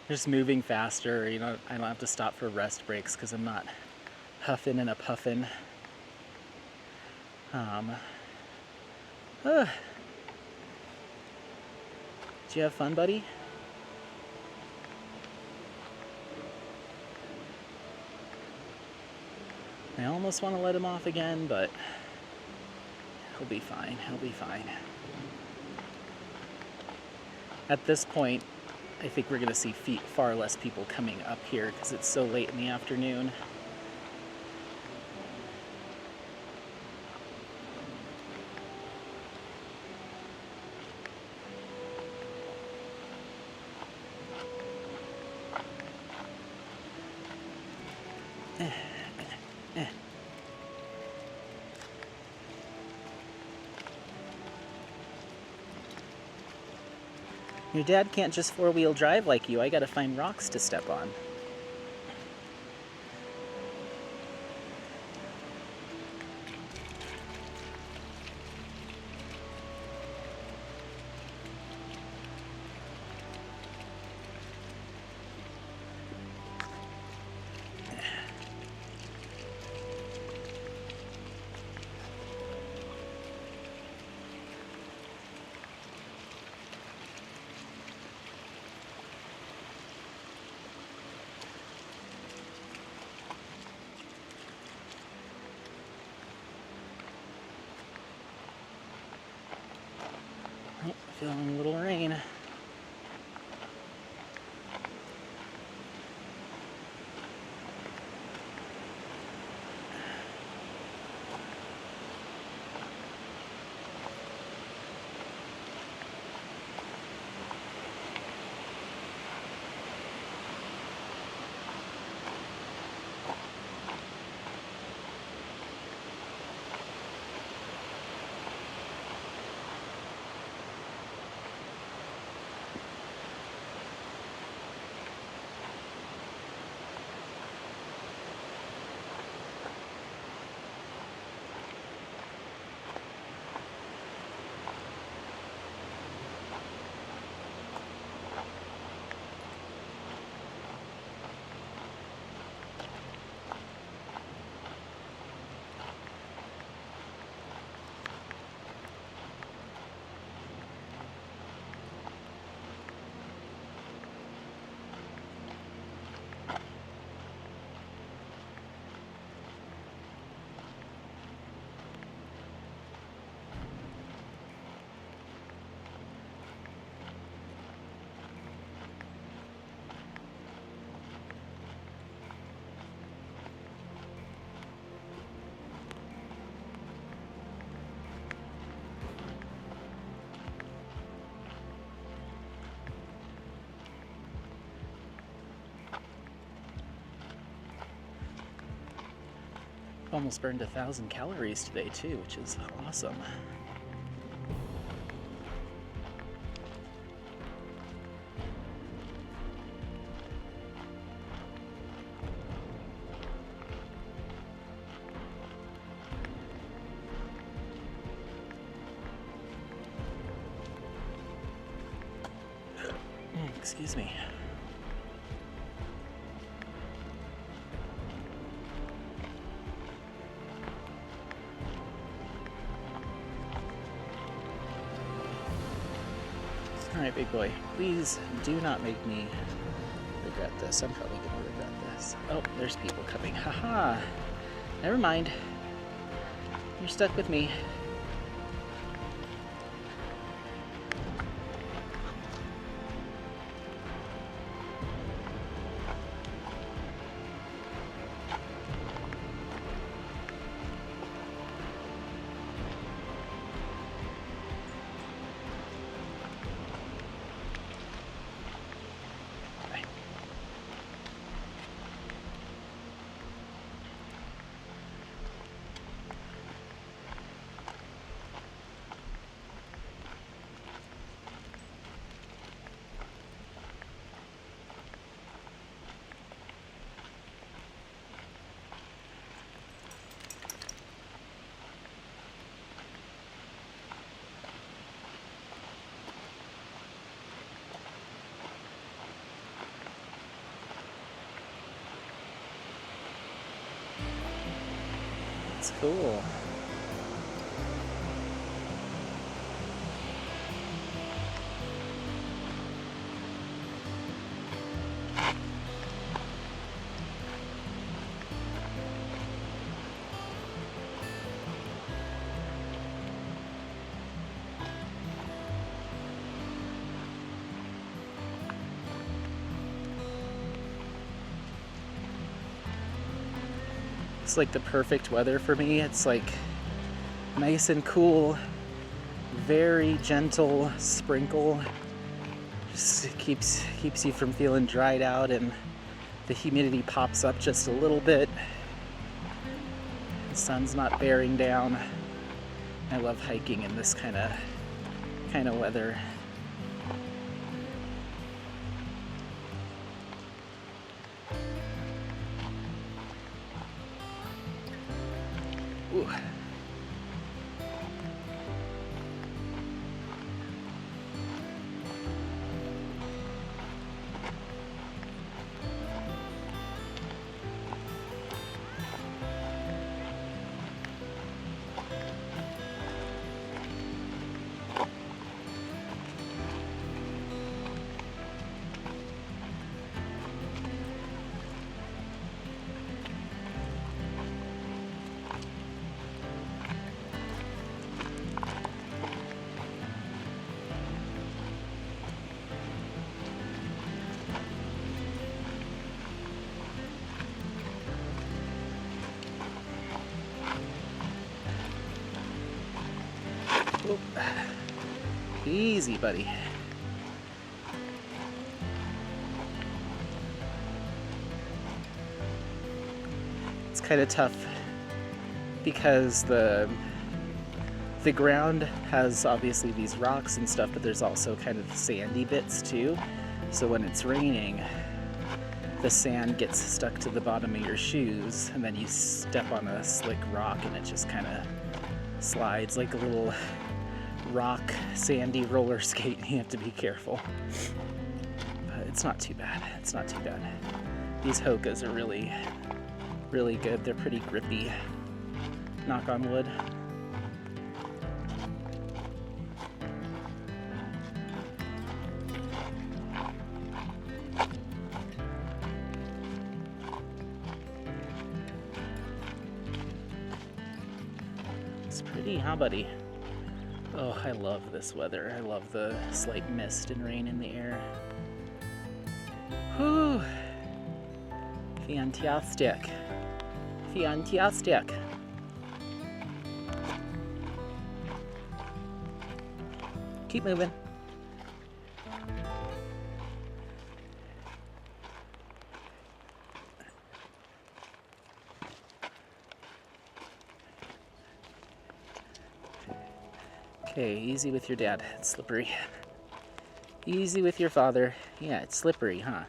Just moving faster, you know, I don't have to stop for rest breaks because I'm not huffing and a puffing. Did you have fun, buddy? I almost want to let him off again, but he'll be fine. He'll be fine. At this point, I think we're going to see far less people coming up here because it's so late in the afternoon. Your dad can't just four-wheel drive like you. I gotta find rocks to step on. Feeling a little rain. almost burned 1,000 calories today too, which is awesome. Excuse me. Alright, big boy. Please do not make me regret this. I'm probably gonna regret this. Oh, there's people coming. Haha! Never mind. You're stuck with me. It's cool. It's like the perfect weather for me. It's like nice and cool, very gentle sprinkle. Just keeps you from feeling dried out, and the humidity pops up just a little bit. The sun's not bearing down. I love hiking in this kind of weather. Ooh. Oop. Easy, buddy. It's kind of tough because the ground has obviously these rocks and stuff, but there's also kind of sandy bits too. So when it's raining, the sand gets stuck to the bottom of your shoes, and then you step on a slick rock and it just kind of slides like a little rock sandy roller skate. You have to be careful, but it's not too bad. It's not too bad. These Hokas are really good. They're pretty grippy, knock on wood. It's pretty, huh, buddy? Oh, I love this weather. I love the slight mist and rain in the air. Whew. Fantastic. Fantastic. Keep moving. Okay, easy with your dad. It's slippery. Easy with your father. Yeah, it's slippery, huh?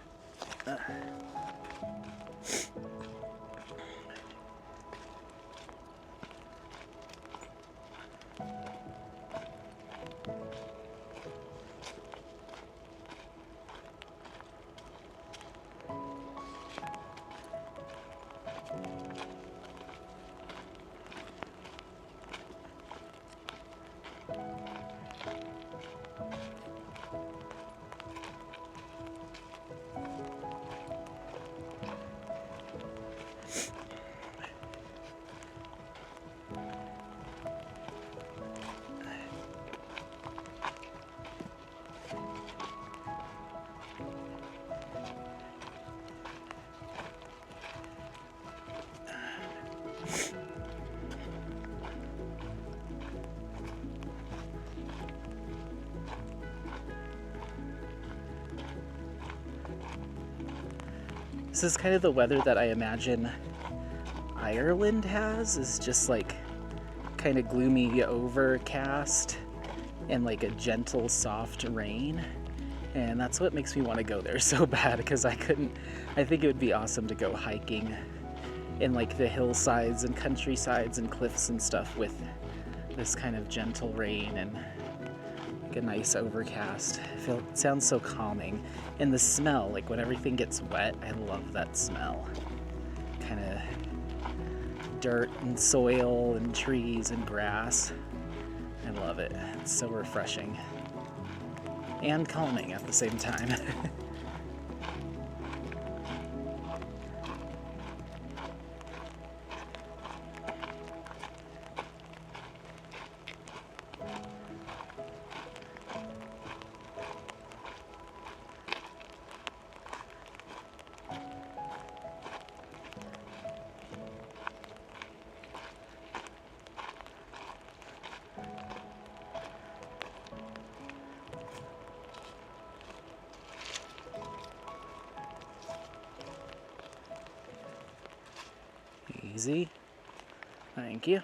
This is kind of the weather that I imagine Ireland has, is just like kind of gloomy overcast and like a gentle soft rain. And that's what makes me want to go there so bad, because I think it would be awesome to go hiking in like the hillsides and countrysides and cliffs and stuff with this kind of gentle rain and like a nice overcast. It sounds so calming. And the smell, like when everything gets wet, I love that smell. Kind of dirt and soil and trees and grass. I love it. It's so refreshing. And calming at the same time. Easy. Thank you.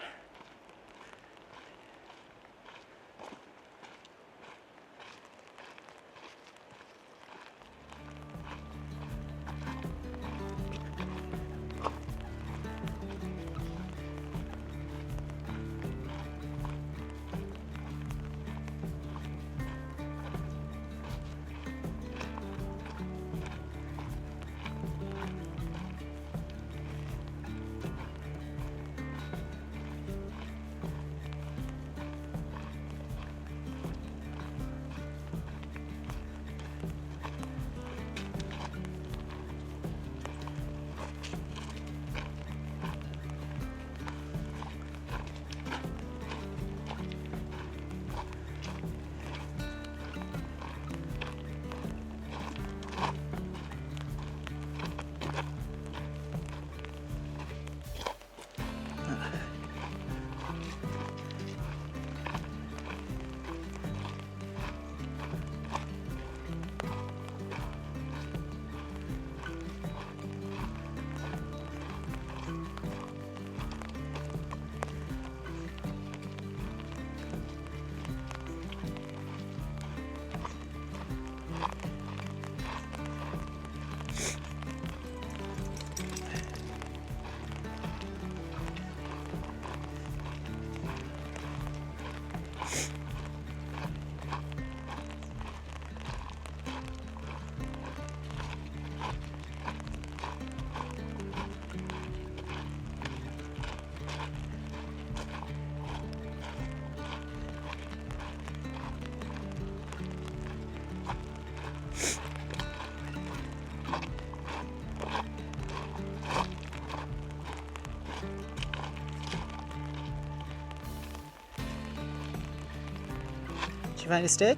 Did you find a stick?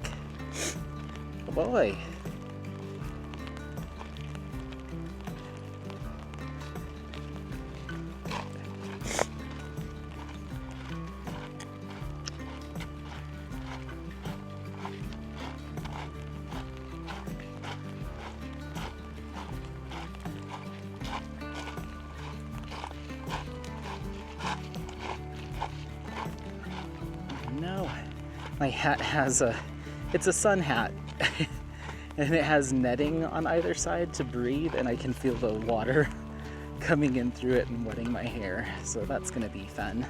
Oh boy. No. My hat has it's a sun hat. And it has netting on either side to breathe, and I can feel the water coming in through it and wetting my hair. So that's gonna be fun.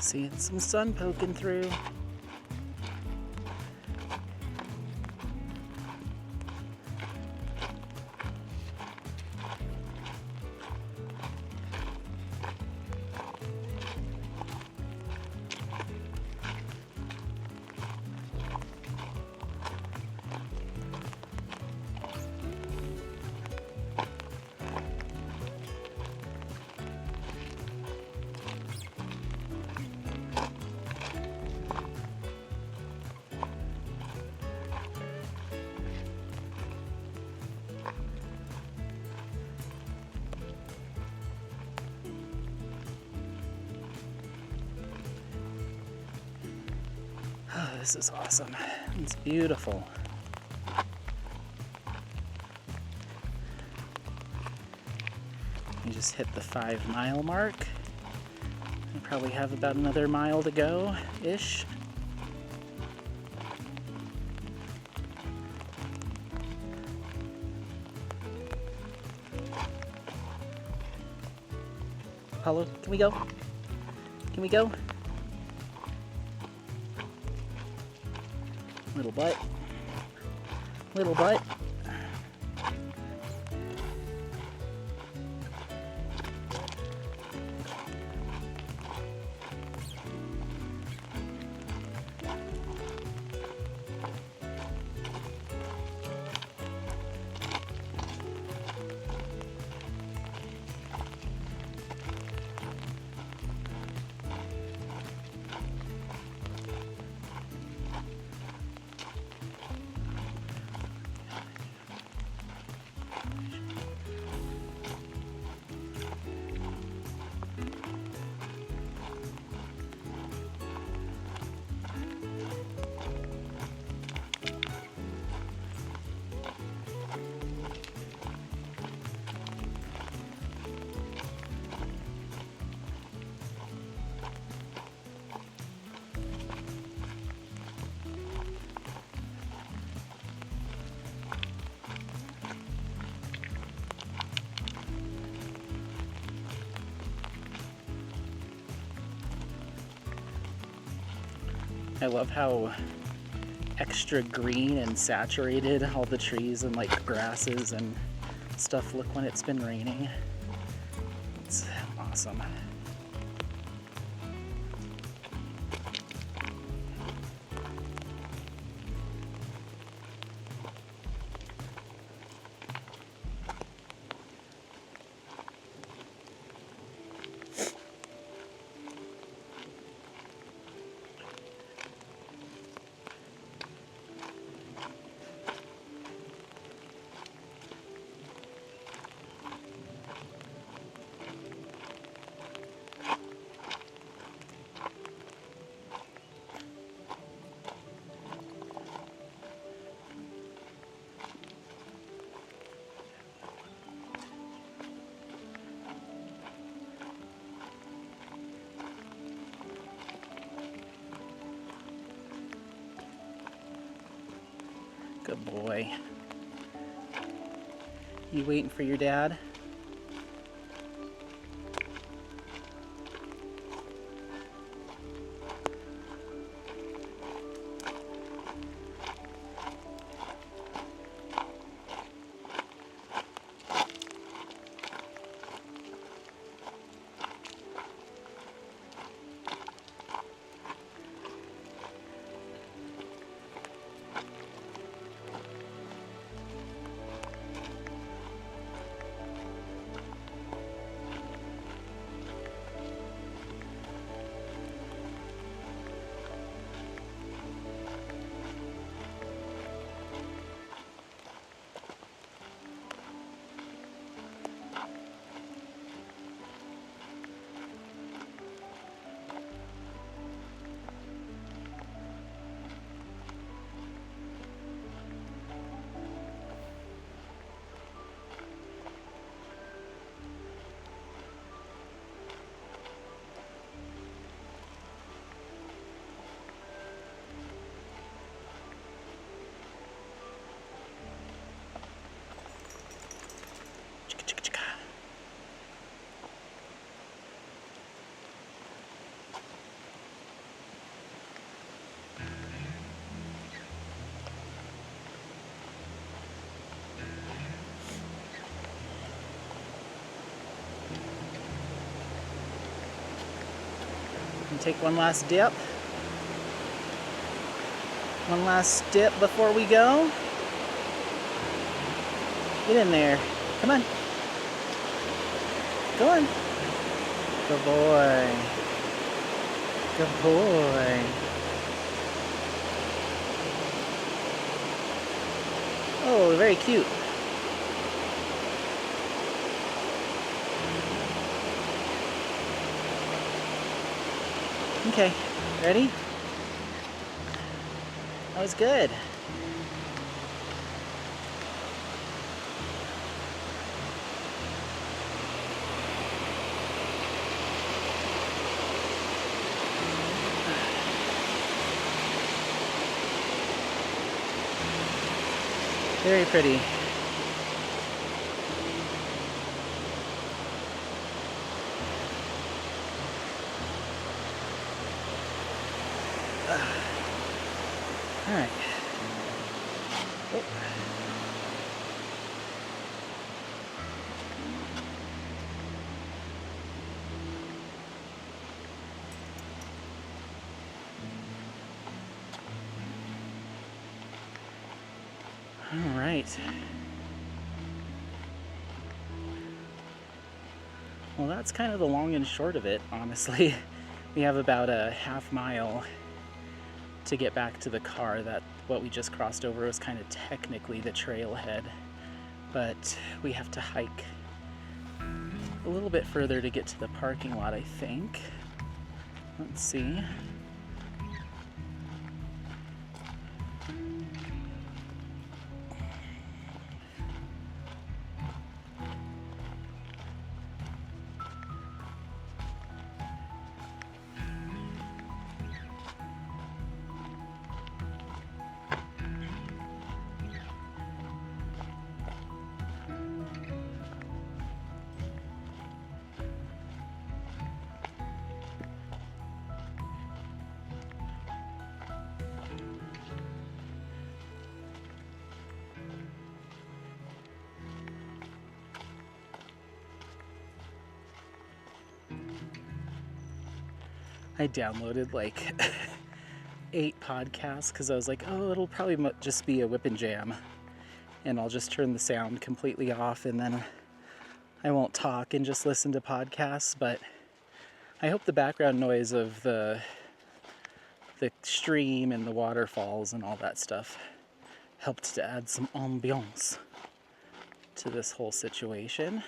Seeing some sun poking through. Oh, this is awesome. It's beautiful. You just hit the 5-mile mark. You probably have about another mile to go-ish. Apollo, can we go? Can we go? Little butt. Little butt. I love how extra green and saturated all the trees and like grasses and stuff look when it's been raining. It's awesome. Good boy. You waiting for your dad? And take one last dip. One last dip before we go. Get in there. Come on. Go on. Good boy. Good boy. Oh, very cute. Okay, ready? That was good. Very pretty. All right. Oh. All right. Well, that's kind of the long and short of it, honestly. We have about a half mile to get back to the car. That what we just crossed over was kind of technically the trailhead, but we have to hike a little bit further to get to the parking lot, I think. Let's see. I downloaded like 8 podcasts because I was like, oh, it'll probably just be a whip and jam, and I'll just turn the sound completely off and then I won't talk and just listen to podcasts. But I hope the background noise of the stream and the waterfalls and all that stuff helped to add some ambiance to this whole situation.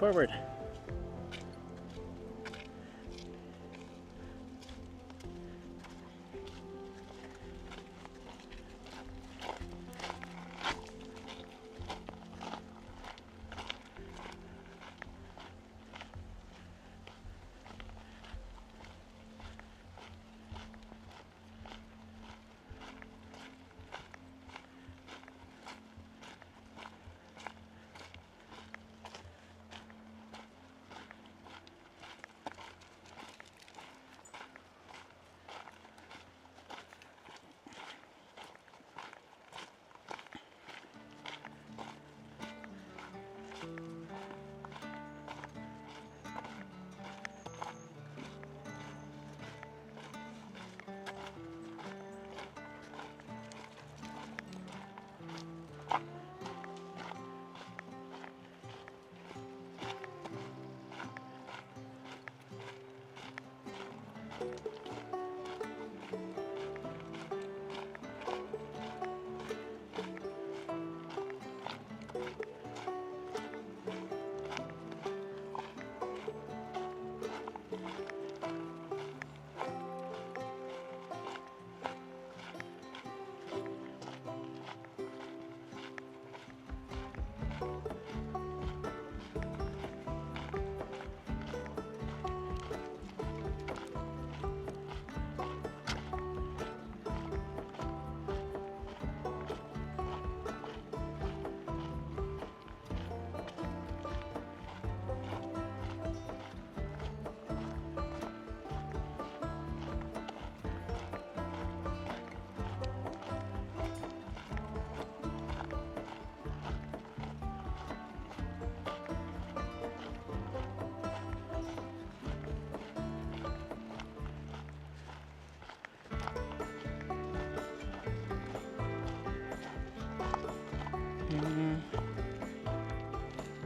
Forward.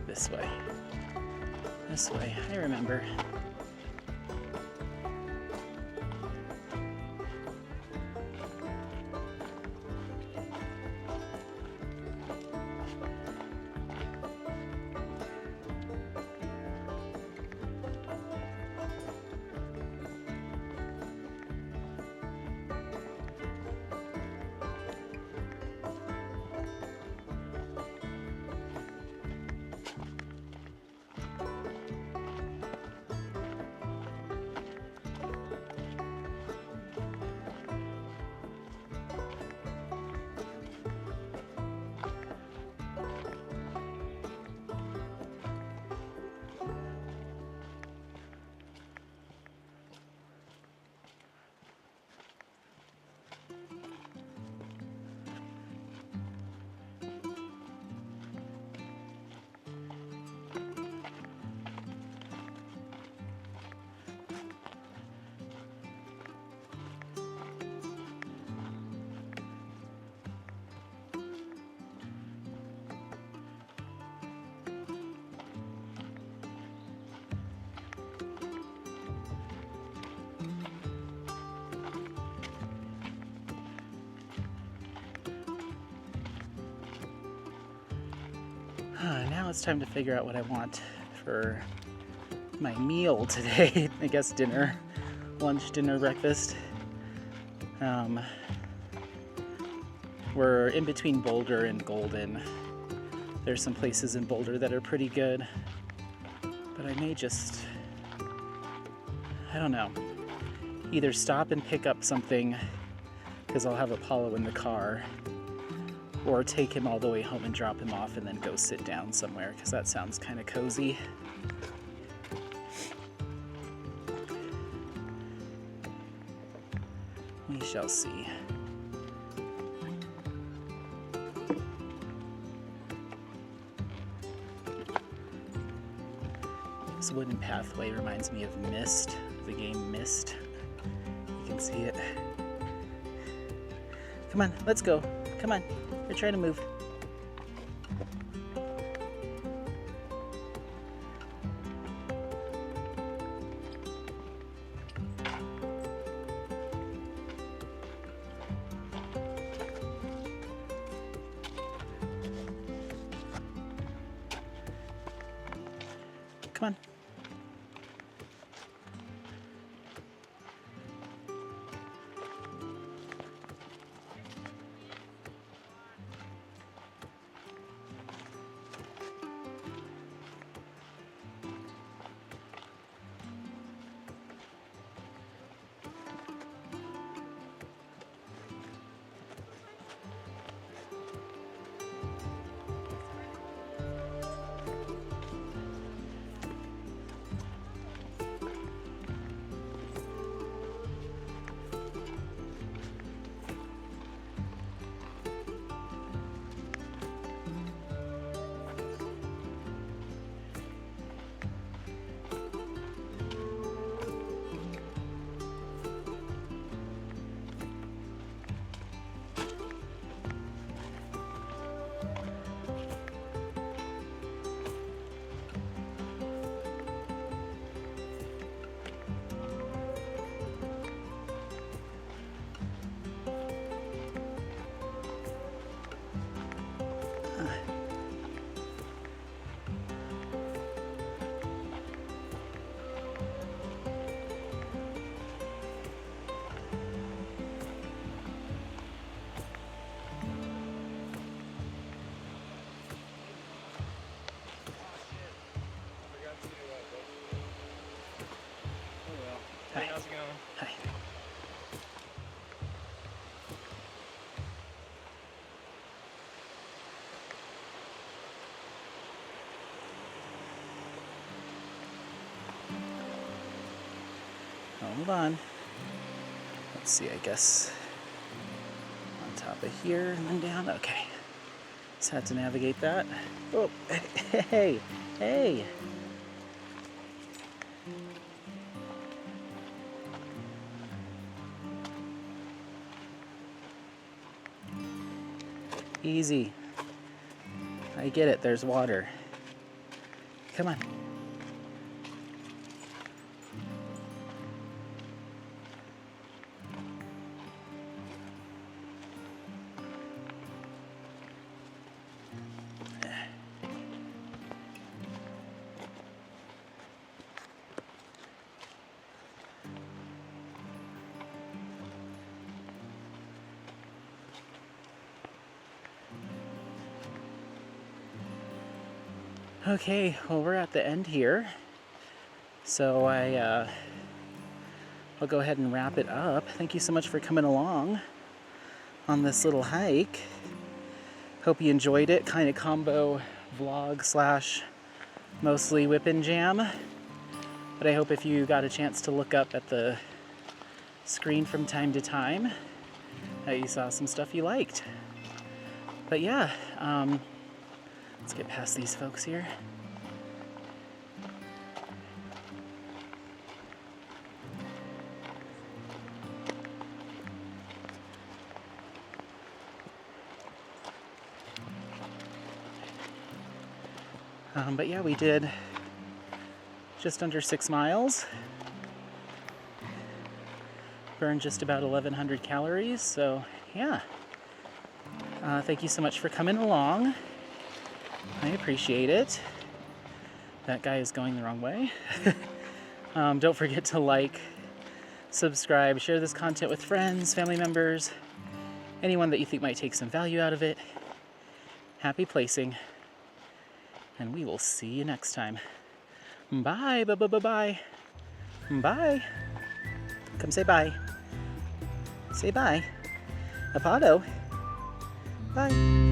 This way. This way. I remember. Now it's time to figure out what I want for my meal today. I guess dinner, lunch, dinner, breakfast. We're in between Boulder and Golden. There's some places in Boulder that are pretty good, but I may just, I don't know, either stop and pick up something because I'll have Apollo in the car, or take him all the way home and drop him off and then go sit down somewhere, because that sounds kind of cozy. We shall see. This wooden pathway reminds me of Myst, the game Myst. You can see it. Come on, let's go. Come on. We're trying to move. Come on. Hey, how's it going? Hi. Hold on. Let's see, I guess on top of here and then down. Okay. Just had to navigate that. Oh, hey, hey. Easy. I get it, there's water. Come on. Okay, well, we're at the end here, so I'll go ahead and wrap it up. Thank you so much for coming along on this little hike. Hope you enjoyed it. Kind of combo vlog slash mostly whip and jam. But I hope if you got a chance to look up at the screen from time to time that you saw some stuff you liked. But yeah, let's get past these folks here. But yeah, we did just under 6 miles. Burned just about 1,100 calories, so yeah. Thank you so much for coming along. I appreciate it. That guy is going the wrong way. Don't forget to like, subscribe, share this content with friends, family members, anyone that you think might take some value out of it. Happy placing. And we will see you next time. Bye, bye, bye, bye, bye. Bye. Come say bye. Say bye. Apollo. Bye.